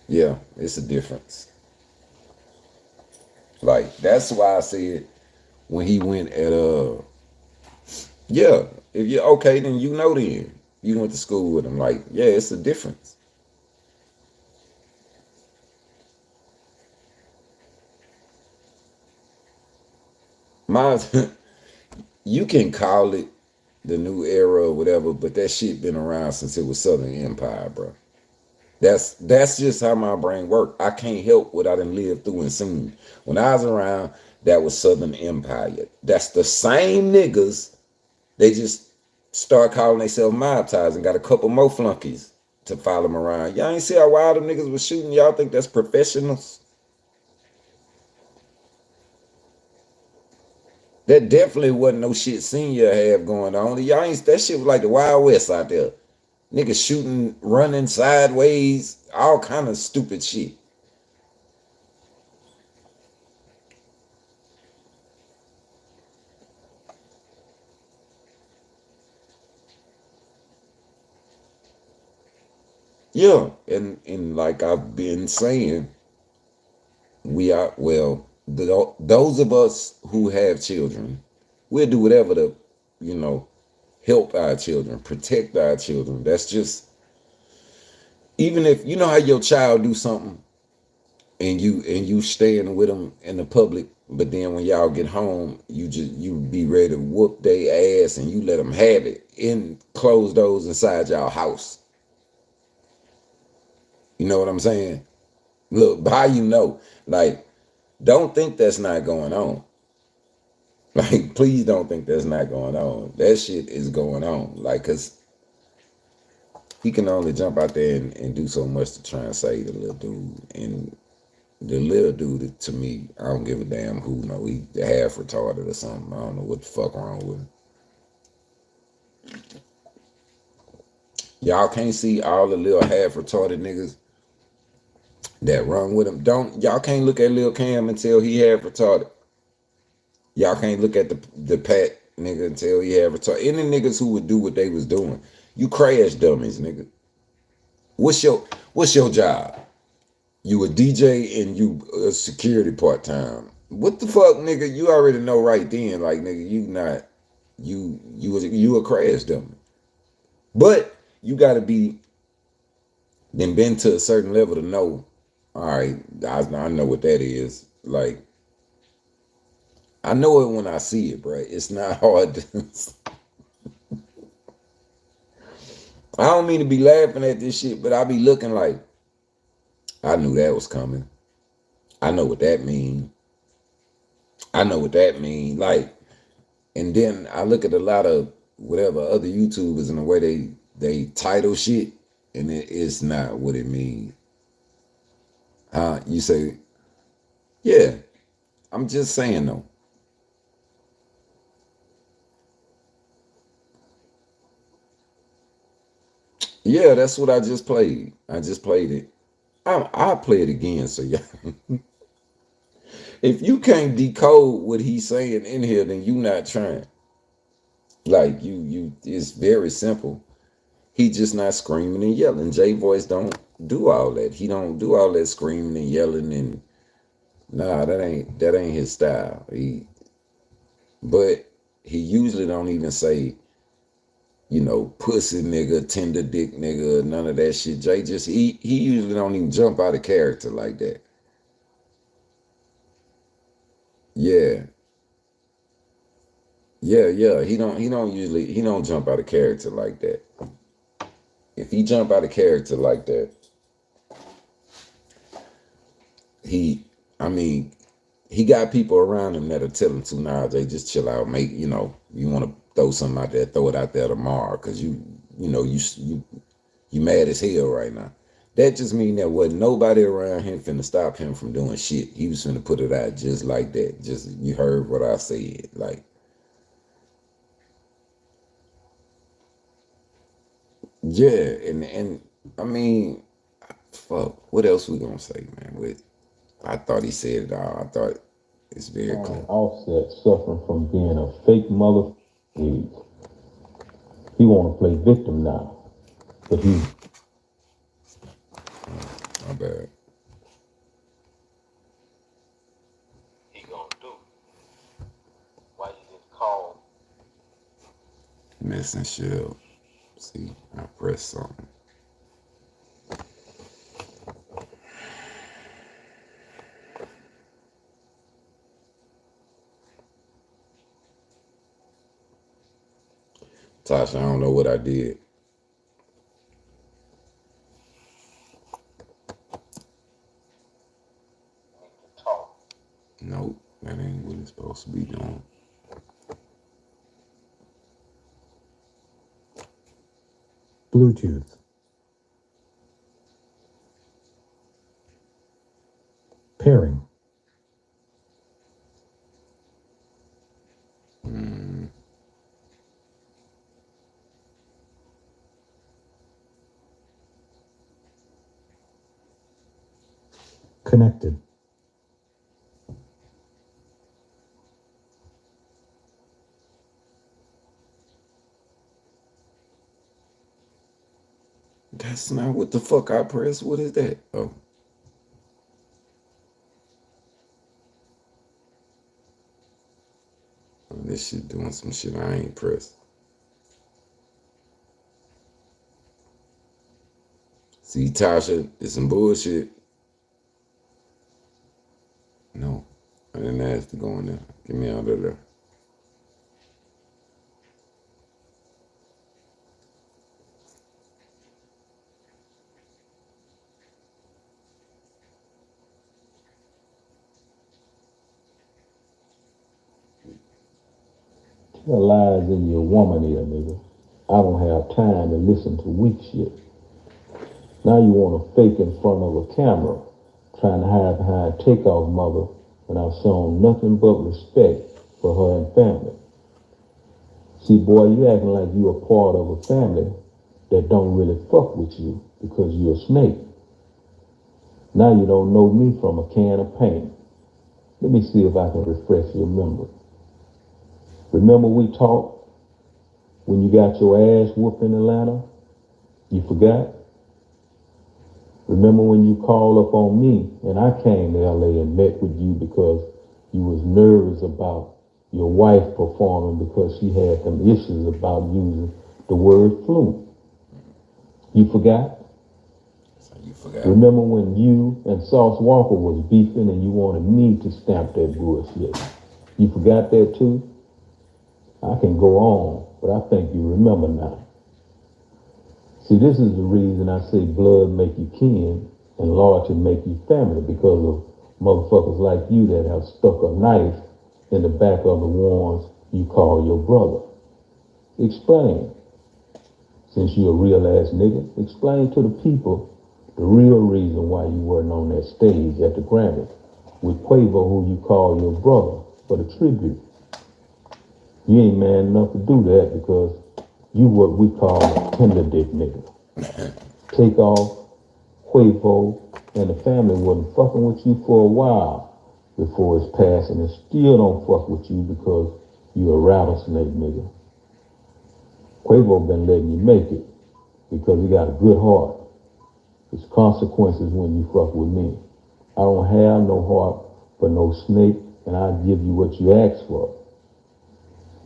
Yeah, it's a difference. Like that's why I said when he went at yeah, if you're okay, then you know then. You went to school with him. Like, yeah, it's a difference. My you can call it the new era or whatever, but that shit been around since it was Southern Empire, bro. That's just how my brain works. I can't help what I done lived through and seen. When I was around, that was Southern Empire. That's the same niggas. They just start calling themselves mob ties and got a couple more flunkies to follow them around. Y'all ain't see how wild them niggas was shooting. Y'all think that's professionals? That definitely wasn't no shit senior have going on. Y'all ain't, that shit was like the Wild West out there. Niggas shooting, running sideways, all kind of stupid shit. Yeah, and like I've been saying, we are well. Those of us who have children, we'll do whatever to, you know, help our children, protect our children. That's just even if you know how your child do something and you staying with them in the public, but then when y'all get home, you be ready to whoop their ass and you let them have it in closed doors inside y'all house. You know what I'm saying? Look, how you know? Like, don't think that's not going on. Like, please don't think that's not going on. That shit is going on. Like, cause he can only jump out there and do so much to try and save the little dude. And the little dude, to me, I don't give a damn who know. He half retarded or something. I don't know what the fuck wrong with him. Y'all can't see all the little half retarded niggas that run with him. Y'all can't look at Lil Cam and tell he half retarded. Y'all can't look at the Pat nigga and tell he half retarded. Any niggas who would do what they was doing. You crash dummies, nigga. What's your job? You a DJ and you a security part time. What the fuck, nigga? You already know right then, like nigga, you not you a crash dummy. But you gotta be then been to a certain level to know. All right, I know what that is. Like I know it when I see it, bro. It's not hard to. I don't mean to be laughing at this shit, but I be looking like I knew that was coming. I know what that mean. I know what that mean. Like, and then I look at a lot of whatever other YouTubers and the way they title shit, and it's not what it means. You say, yeah. I'm just saying though. Yeah, that's what I just played. I just played it. I'll play it again. So yeah, if you can't decode what he's saying in here, then you not trying. Like it's very simple. He just not screaming and yelling. J Voice don't do all that. He don't do all that screaming and yelling and nah, that ain't his style. But he usually don't even say, pussy nigga, tender dick nigga, none of that shit. Jay just he usually don't even jump out of character like that. Yeah. Yeah. He don't jump out of character like that. If he jump out of character like that, he I mean, he got people around him that'll tell him to nah, Jay, just chill out, make you want to throw something out there, throw it out there tomorrow, cause you mad as hell right now. That just mean that wasn't nobody around him finna stop him from doing shit. He was finna put it out just like that. Just you heard what I said. Like, yeah, and I mean, fuck. What else we gonna say, man? I thought he said it all. I thought it's very clear. Offset suffering from being a fake mother. He want to play victim now, but he My bad. gonna do. Why you just call? Messing shit up. See, I pressed something. Tasha, I don't know what I did. Nope, that ain't what it's supposed to be doing. Bluetooth. Pairing. Connected. That's not what the fuck I pressed. What is that? Oh, this shit doing some shit I ain't pressed. See, Tasha, it's some bullshit. No, I didn't ask to go in there. Get me out of there. Tell lies in your woman ear, nigga. I don't have time to listen to weak shit. Now you want to fake in front of a camera, trying to hide behind takeoff mother when I've shown nothing but respect for her and family. See, boy, you acting like you a part of a family that don't really fuck with you because you're a snake. Now you don't know me from a can of paint. Let me see if I can refresh your memory. Remember we talked when you got your ass whooped in Atlanta? You forgot? Remember when you called up on me and I came to LA and met with you because you was nervous about your wife performing because she had some issues about using the word flu? You forgot? So you forgot. Remember when you and Sauce Walker was beefing and you wanted me to stamp that bullshit? You forgot that too? I can go on, but I think you remember now. See, this is the reason I say blood make you kin and loyalty make you family, because of motherfuckers like you that have stuck a knife in the back of the ones you call your brother. Explain. Since you're a real ass nigga, explain to the people the real reason why you weren't on that stage at the Grammy with Quavo, who you call your brother, for the tribute. You ain't man enough to do that because you what we call a tender dick nigga. Take off, Quavo, and the family wasn't fucking with you for a while before his passing, and still don't fuck with you because you a rattlesnake nigga. Quavo been letting you make it because he got a good heart. There's consequences when you fuck with me. I don't have no heart for no snake, and I'll give you what you ask for.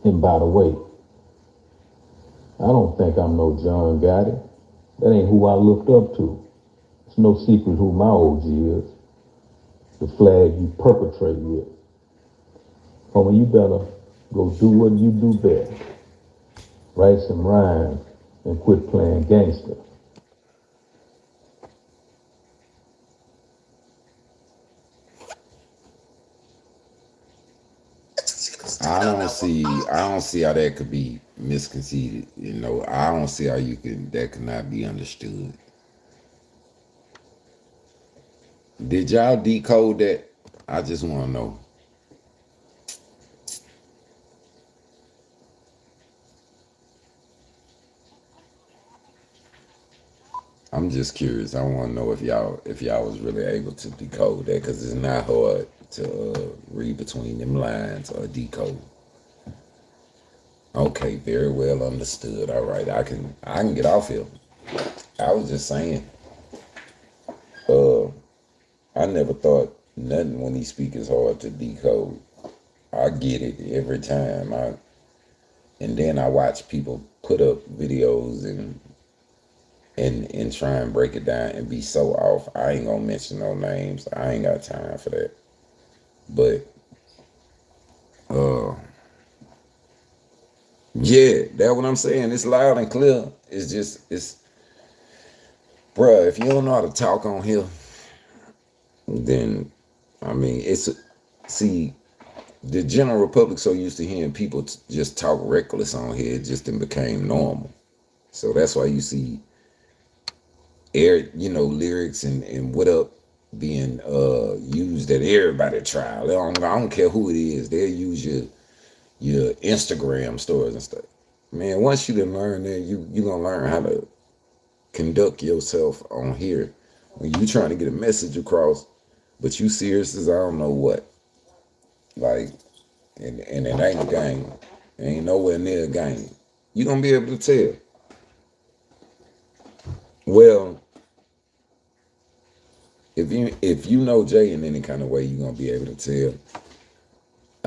And by the way, I don't think I'm no John Gotti. That ain't who I looked up to. It's no secret who my OG is. The flag you perpetrate with. Homie, you better go do what you do best. Write some rhymes and quit playing gangster. I don't see how that could be misconceived. You know, I don't see how that could not be understood. Did y'all decode that? I just want to know. I'm just curious. I want to know if y'all was really able to decode that, because it's not hard to read between them lines or decode. Okay, very well understood. All right, I can get off here. I was just saying. I never thought nothing when he speak is hard to decode. I get it every time. And then I watch people put up videos and try and break it down and be so off. I ain't gonna mention no names. I ain't got time for that. But yeah, that's what I'm saying. It's loud and clear. It's bruh, if you don't know how to talk on here, then I mean See, the general public so used to hearing people just talk reckless on here, it just then became normal. So that's why you see air, lyrics and what up being used at everybody trial. I don't care who it is. They'll use your Instagram stories and stuff. Man, once you can learn that, you gonna learn how to conduct yourself on here when you trying to get a message across, but you serious as I don't know what. Like, and it ain't a game. It ain't nowhere near a game. You gonna be able to tell. Well, if you know Jay in any kind of way, you gonna be able to tell.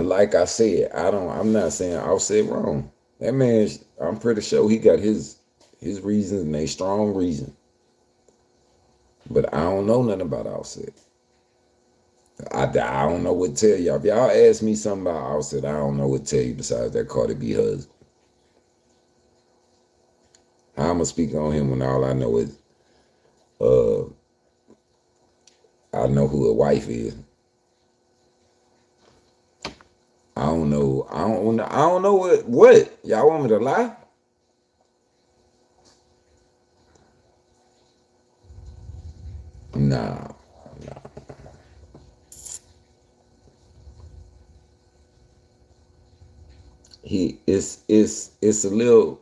Like I said, I'm not saying Offset wrong. That man, I'm pretty sure he got his reasons and they strong reason. But I don't know nothing about Offset. I don't know what to tell y'all. If y'all ask me something about Offset, I don't know what to tell you besides that Cardi B husband. How I'm gonna speak on him when all I know is I know who a wife is. I don't know. I don't know what y'all want me to lie. Nah. It's a little,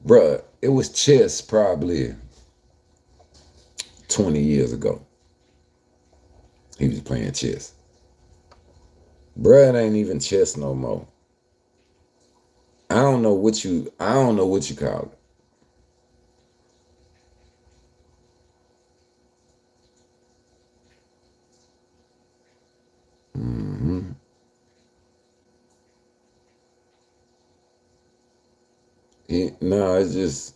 bruh. It was chess probably 20 years ago. He was playing chess. Bruh, it ain't even chess no more. I don't know what you call it. No, it's just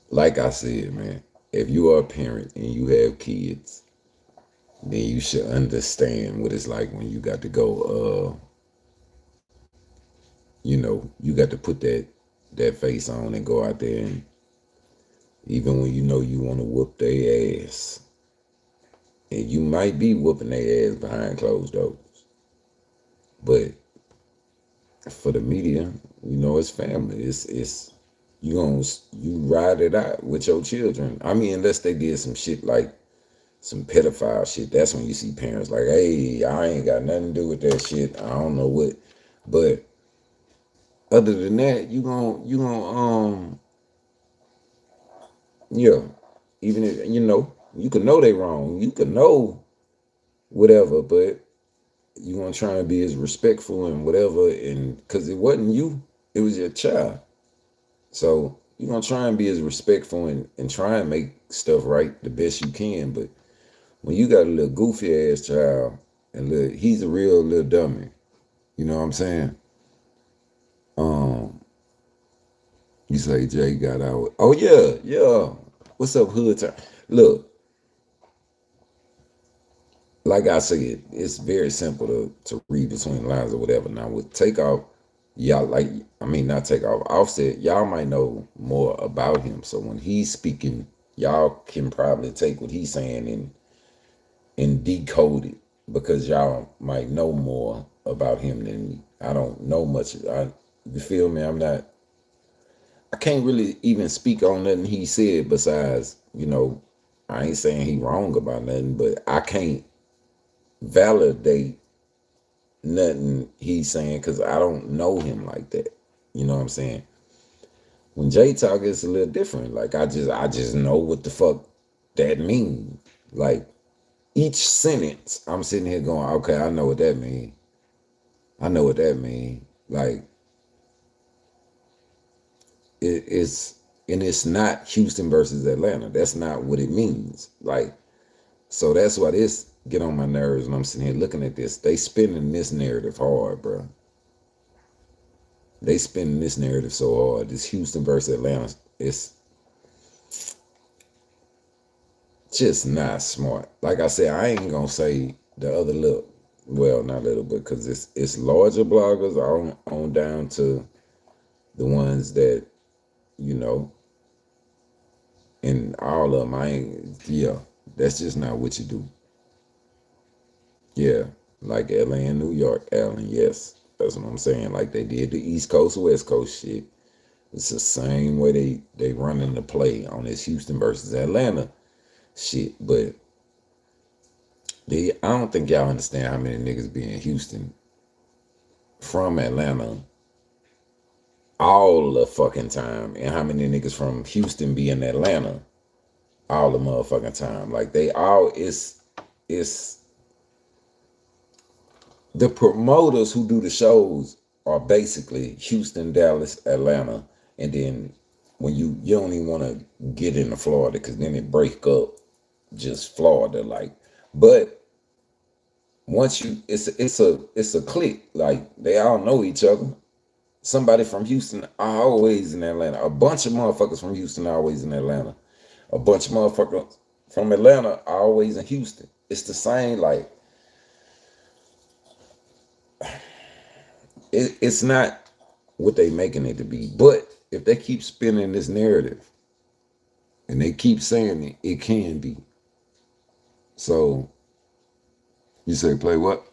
like I said, man. If you are a parent and you have kids, then you should understand what it's like when you got to go. You got to put that face on and go out there, and even when you know you want to whoop their ass, and you might be whooping their ass behind closed doors, but for the media, it's family. It's you ride it out with your children. I mean, unless they did some shit like some pedophile shit, that's when you see parents like, hey, I ain't got nothing to do with that shit. I don't know what, but other than that, yeah, even if you can know they wrong, you can know whatever, but you gonna try and be as respectful and whatever, and because it wasn't you, it was your child. So you're gonna try and be as respectful and try and make stuff right the best you can. But when you got a little goofy ass child and he's a real little dummy, you know what I'm saying? Um, you say Jay got out. Oh yeah, yeah. What's up, hood time? Look, like I said, it's very simple to read between the lines or whatever. Now with Takeoff, y'all not Takeoff, Offset, y'all might know more about him. So when he's speaking, y'all can probably take what he's saying and decode it because y'all might know more about him than me. I don't know much. You feel me? I can't really even speak on nothing he said besides, I ain't saying he wrong about nothing, but I can't validate nothing he's saying because I don't know him like that. You know what I'm saying? When Jay talk, it's a little different. Like I just know what the fuck that means. Like each sentence, I'm sitting here going, okay, I know what that means. I know what that means. Like it's not Houston versus Atlanta. That's not what it means. Like, so that's why this get on my nerves and I'm sitting here looking at this. They spinning this narrative hard, bro. They spinning this narrative so hard. This Houston versus Atlanta, it's just not smart. Like I said, I ain't gonna say the other little, well, not little, but because it's larger bloggers on down to the ones that you know, and all of them. Yeah, that's just not what you do. Yeah, like LA and New York, Allen. Yes, that's what I'm saying. Like they did the East Coast, West Coast shit. It's the same way they running the play on this Houston versus Atlanta shit. But I don't think y'all understand how many niggas be in Houston from Atlanta all the fucking time, and how many niggas from Houston be in Atlanta all the motherfucking time. Like they all it's the promoters who do the shows are basically Houston, Dallas, Atlanta, and then when you don't even want to get into Florida because then it break up just Florida like. But once you it's a clique, like they all know each other. Somebody from Houston are always in Atlanta. A bunch of motherfuckers from Houston are always in Atlanta. A bunch of motherfuckers from Atlanta are always in Houston. It's the same, like it's not what they making it to be. But if they keep spinning this narrative and they keep saying it can be. So you say play what?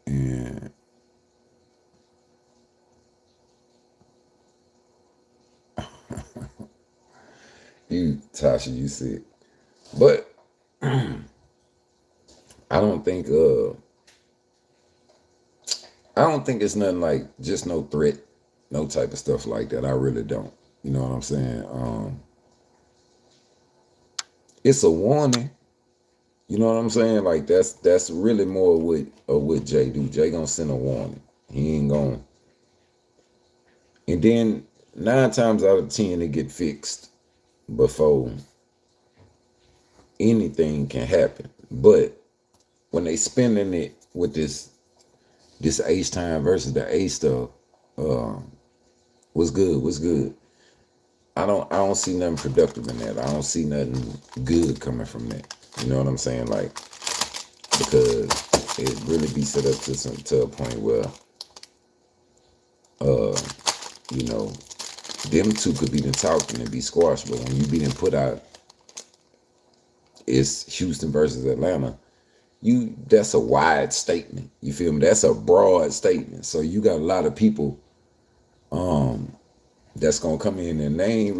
And you, Tasha, you said. But I don't think I don't think it's nothing like just no threat, no type of stuff like that. I really don't. You know what I'm saying? It's a warning. You know what I'm saying? Like that's really more what Jay do. Jay gonna send a warning. He ain't gonna. And then 9 times out of 10 it get fixed before anything can happen. But when they spending it with this H time versus the A stuff, what's good? What's good? I don't see nothing productive in that. I don't see nothing good coming from that. You know what I'm saying? Like because it really be set up to a point where you know them two could be then talking and be squashed, but when you be then put out it's Houston versus Atlanta, that's a wide statement. You feel me? That's a broad statement. So you got a lot of people that's gonna come in and they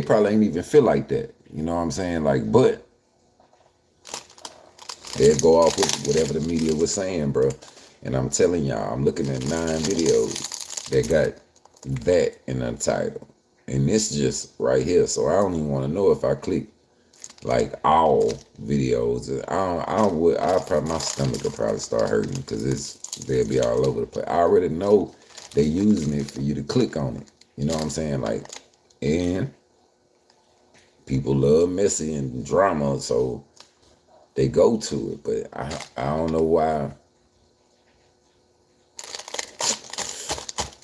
probably ain't even feel like that. You know what I'm saying? Like, but they'll go off with whatever the media was saying, bro. And I'm telling y'all, I'm looking at 9 videos that got that in the title. And this just right here. So I don't even want to know if I click like all videos. I probably, my stomach will probably start hurting because they'll be all over the place. I already know they're using it for you to click on it. You know what I'm saying? Like, and people love messy and drama, so they go to it. But I don't know why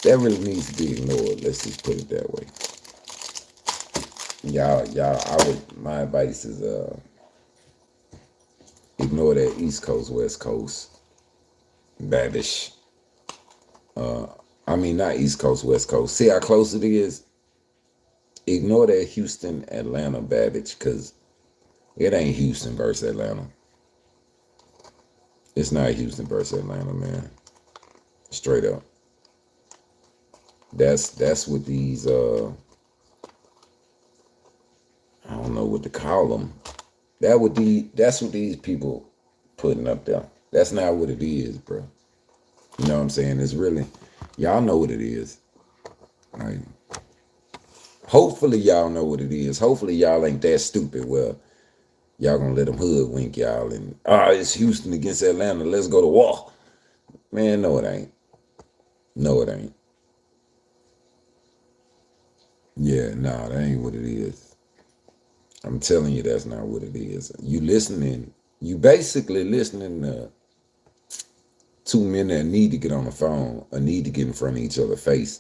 that really needs to be ignored. Let's just put it that way. Y'all, my advice is ignore that East Coast, West Coast, babish. I mean, not East Coast, West Coast. See how close it is? Ignore that Houston, Atlanta babbage, because it ain't Houston versus Atlanta. It's not Houston versus Atlanta, man. Straight up. That's what these, I don't know what to call them. That's what these people putting up there. That's not what it is, bro. You know what I'm saying? It's really, y'all know what it is. Like, hopefully y'all know what it is. Hopefully y'all ain't that stupid. Well, y'all gonna let them hoodwink y'all and it's Houston against Atlanta. Let's go to war. Man, no it ain't. No it ain't. Yeah, nah, that ain't what it is. I'm telling you, that's not what it is. You basically listening to 2 men that need to get on the phone or need to get in front of each other's face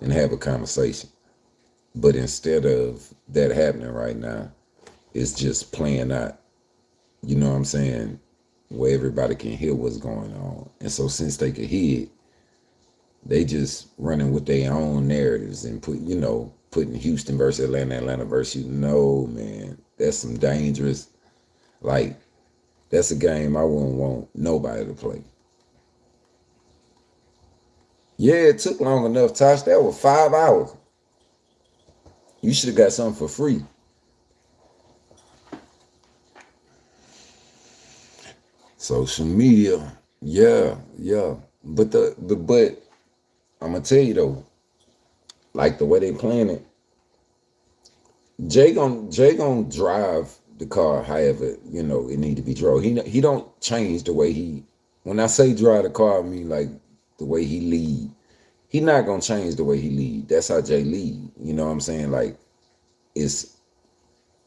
and have a conversation. But instead of that happening right now, it's just playing out, you know what I'm saying, where everybody can hear what's going on. And so since they can hear it, they just running with their own narratives and putting putting Houston versus Atlanta, Atlanta versus Houston. No, man. That's some dangerous, like, that's a game I wouldn't want nobody to play. Yeah, it took long enough, Tosh. That was 5 hours. You should have got something for free. Social media, yeah. But I'm gonna tell you though, like the way they playing it, Jay gon' drive the car however it need to be drove. He don't change the way he. When I say drive the car, I mean like the way he lead. He not gonna change the way he lead. That's how Jay lead. You know what I'm saying? Like it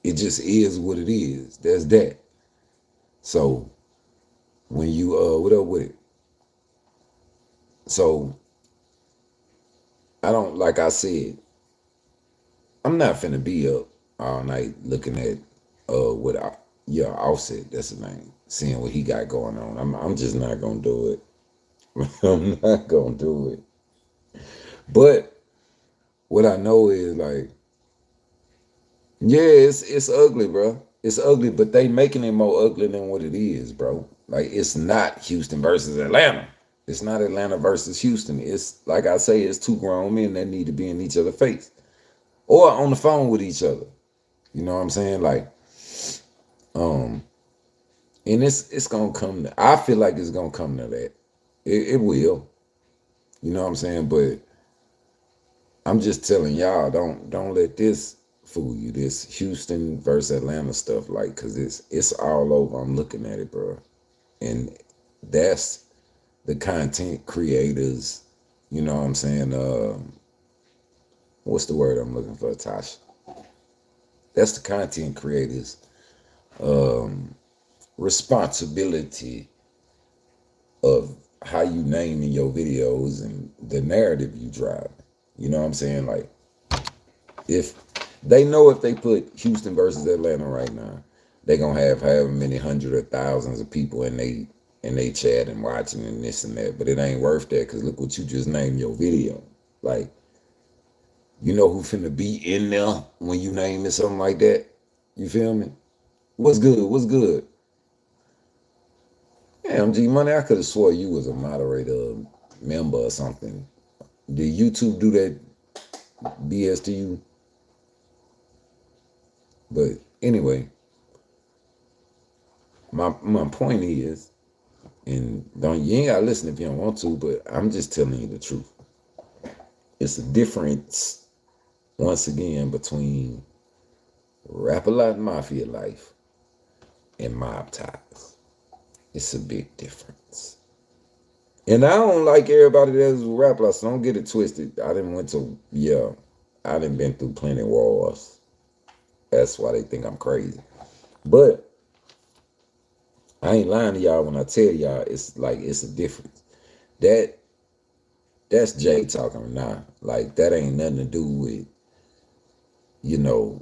just is what it is. There's that. So when you what up with it? So I don't, like I said, I'm not finna be up all night looking at Offset, that's the name, seeing what he got going on. I'm just not gonna do it. I'm not gonna do it. But what I know is like, yeah, it's ugly, bro. It's ugly, but they making it more ugly than what it is, bro. Like it's not Houston versus Atlanta. It's not Atlanta versus Houston. It's like I say, it's two grown men that need to be in each other's face or on the phone with each other. You know what I'm saying? Like, and it's gonna come to, I feel like it's gonna come to that. It will. You know what I'm saying? But I'm just telling y'all, don't let this fool you. This Houston versus Atlanta stuff, like, cause it's all over. I'm looking at it, bro. And that's the content creators, you know what I'm saying? What's the word I'm looking for, Tasha? That's the content creators' responsibility of how you name in your videos and the narrative you drive. You know what I'm saying? Like, if they know if they put Houston versus Atlanta right now, they gonna have however many hundreds of thousands of people in they chat and watching and this and that. But it ain't worth that, because look what you just named your video. Like, you know who finna be in there when you name it something like that? You feel me? What's good? What's good? Damn, G Money, I could have swore you was a moderator, member or something. Did YouTube do that BS to you? But anyway, my point is, and you ain't gotta listen if you don't want to, but I'm just telling you the truth. It's a difference, once again, between Rap-A-Lot Mafia life and mob ties. It's a big difference. And I don't like everybody that's Rap-A-Lot, so don't get it twisted. I done been through plenty of wars. That's why they think I'm crazy. But I ain't lying to y'all when I tell y'all it's a difference. That's Jay talking now. Like, that ain't nothing to do with,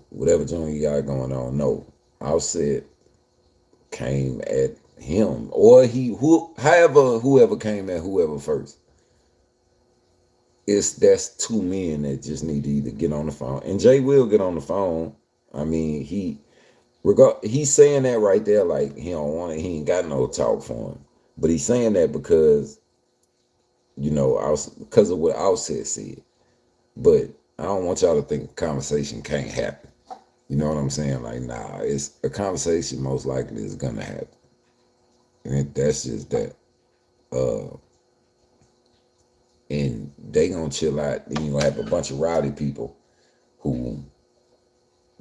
whatever joint you got going on. No. Offset came at him, or whoever came at whoever first. That's two men that just need to either get on the phone. And Jay will get on the phone. I mean, he's saying that right there, like he don't want it, he ain't got no talk for him. But he's saying that because, because of what Offset said. But I don't want y'all to think a conversation can't happen. You know what I'm saying? Like, nah, it's a conversation most likely is gonna happen. And that's just that. And they gonna chill out. Then you gonna have a bunch of rowdy people who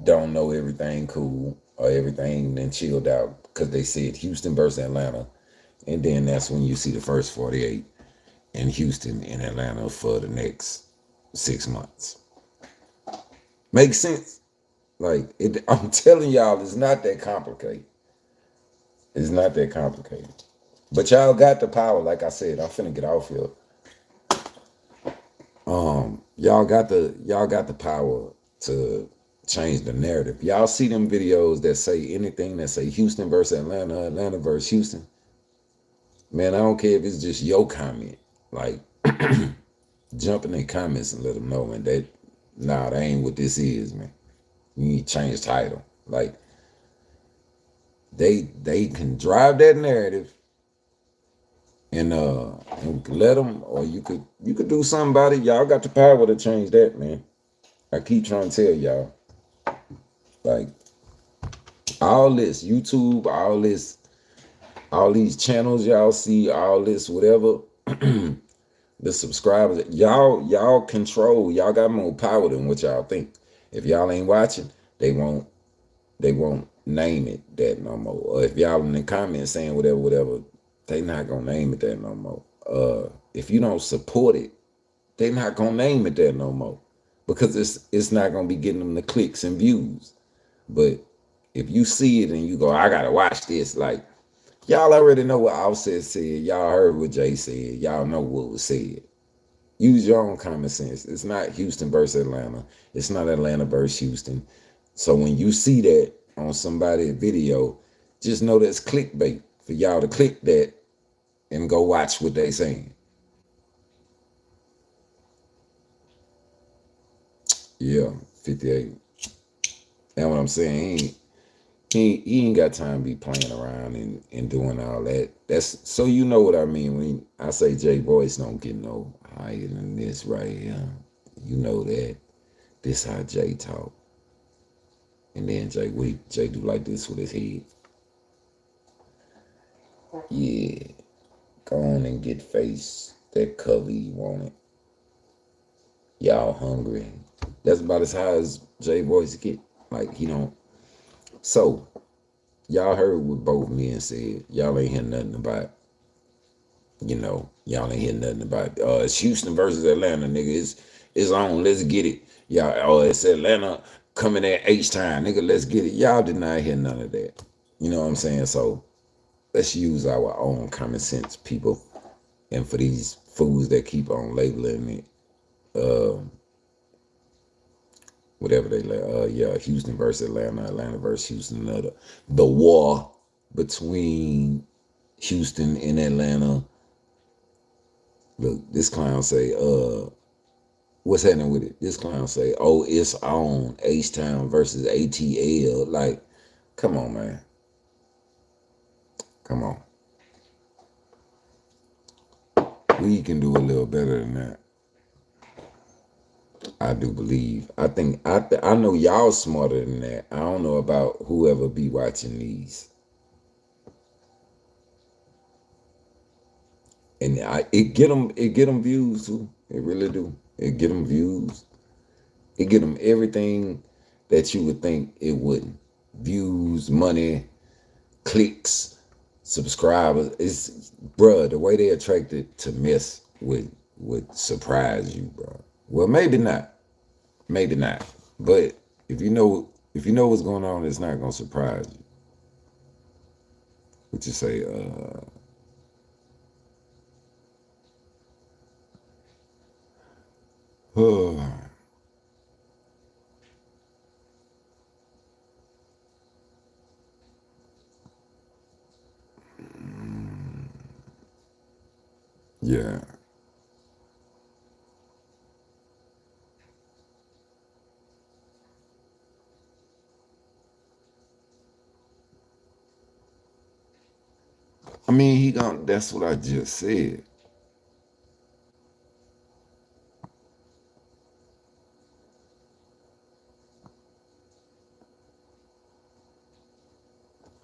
don't know everything cool or everything then chilled out because they said Houston versus Atlanta. And then that's when you see the first 48 in Houston and Atlanta for the next 6 months. Makes sense? Like, I'm telling y'all, it's not that complicated. It's not that complicated. But y'all got the power, like I said. I'm finna get off here. Y'all got the power to change the narrative. Y'all see them videos that say anything that say Houston versus Atlanta, Atlanta versus Houston. Man, I don't care if it's just your comment. Like, jump in their comments and let them know, man. Nah, that ain't what this is, man. You need to change the title. Like they can drive that narrative and let them, or you could do something about it. Y'all got the power to change that, man. I keep trying to tell y'all, like all this YouTube, all these channels y'all see, all this whatever, the subscribers, y'all control. Y'all got more power than what y'all think. If y'all ain't watching, they won't name it that no more. Or if y'all in the comments saying whatever, they not gonna name it that no more. If you don't support it, they not gonna name it that no more. Because it's not gonna be getting them the clicks and views. But if you see it and you go, I gotta watch this, like y'all already know what Offset said, y'all heard what Jay said, y'all know what was said. Use your own common sense. It's not Houston versus Atlanta. It's not Atlanta versus Houston. So when you see that on somebody's video, just know that's clickbait for y'all to click that and go watch what they saying. Yeah, 58. That's what I'm saying. He ain't got time to be playing around and doing all that. That's so you know what I mean when I say Jay voice don't get no higher than this right here. You know that. This how Jay talk. And then Jay do like this with his head. Yeah. Go on and get face. That cover you want it. Y'all hungry. That's about as high as Jay voice get. Like he don't. So y'all heard what both men said. Y'all ain't hear nothing about, y'all ain't hear nothing about it's Houston versus Atlanta, nigga. It's on. Let's get it. Y'all, it's Atlanta coming at H time, nigga. Let's get it. Y'all did not hear none of that. You know what I'm saying? So let's use our own common sense, people. And for these fools that keep on labeling it, whatever they Houston versus Atlanta versus Houston, the war between Houston and Atlanta. Look, this clown say, what's happening with it? This clown say, oh, it's on H-Town versus ATL. Like, come on, man. Come on. We can do a little better than that. I do believe. I know y'all smarter than that. I don't know about whoever be watching these. And it get them views too. It really do. It get them views. It get them everything that you would think it wouldn't. Views, money, clicks, subscribers. It's, bruh, the way they attracted to mess would surprise you, bro. Well, maybe not. Maybe not. But if you know what's going on, it's not gonna surprise you. What you say, yeah. I mean, that's what I just said.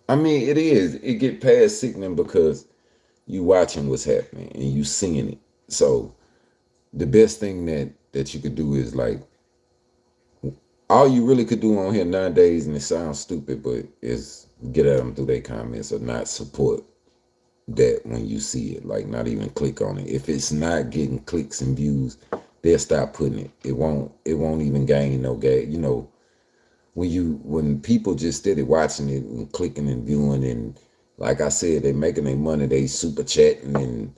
I mean, it is. It get past sickening because you watching what's happening and you seeing it. So the best thing that you could do is like all you really could do on here nowadays, and it sounds stupid, but is get at them through their comments or not support that when you see it. Like not even click on it. If it's not getting clicks and views, they'll stop putting it. It won't even gain no gain. You know, when people just started watching it and clicking and viewing, and like I said, they making their money, they super chatting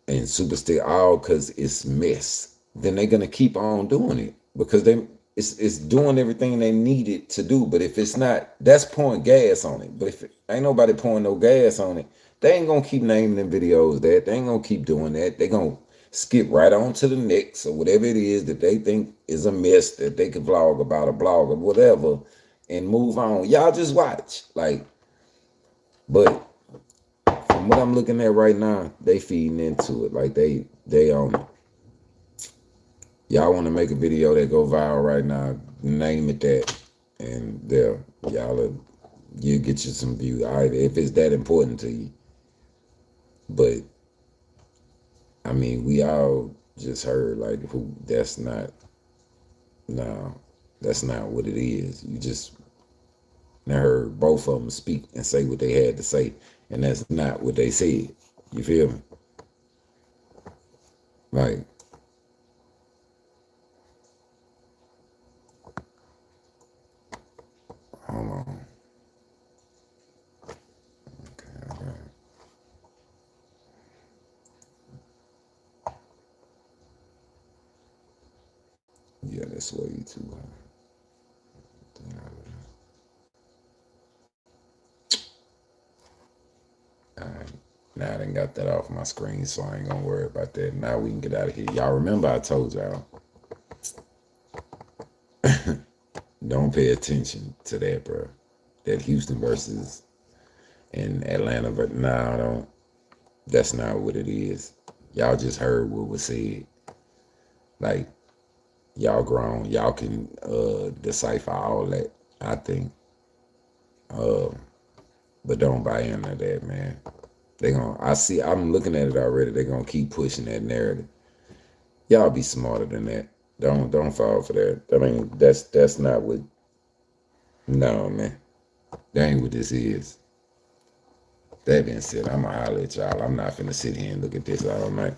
and super still all because it's mess, then they're gonna keep on doing it because it's doing everything they need it to do. But if it's not, that's pouring gas on it. But if ain't nobody pouring no gas on it, they ain't gonna keep naming them videos that. They ain't gonna keep doing that. skip right on to the next or whatever it is that they think is a mess that they could vlog about, a blog or whatever, and move on. Y'all just watch. Like, but from what I'm looking at right now, they feeding into it. Like they own it. Y'all want to make a video that go viral right now, name it that. And there, you get you some views. All right, if it's that important to you. But I mean, we all just heard like who that's not no, that's not what it is. You just heard both of them speak and say what they had to say, and that's not what they said. You feel me? Like, hold on. Okay. Yeah, that's way too high. All right. Now I done got that off my screen, so I ain't gonna worry about that. Now we can get out of here. Y'all remember I told y'all, don't pay attention to that, bro. That Houston versus and Atlanta, but nah, don't. That's not what it is. Y'all just heard what was said. Like, y'all grown. Y'all can decipher all that, I think. But don't buy into that, man. I'm looking at it already. They're gonna keep pushing that narrative. Y'all be smarter than that. Don't fall for that. I mean, that's not what. No, man. That ain't what this is. That being said, I'ma holler at y'all. I'm not finna sit here and look at this all night.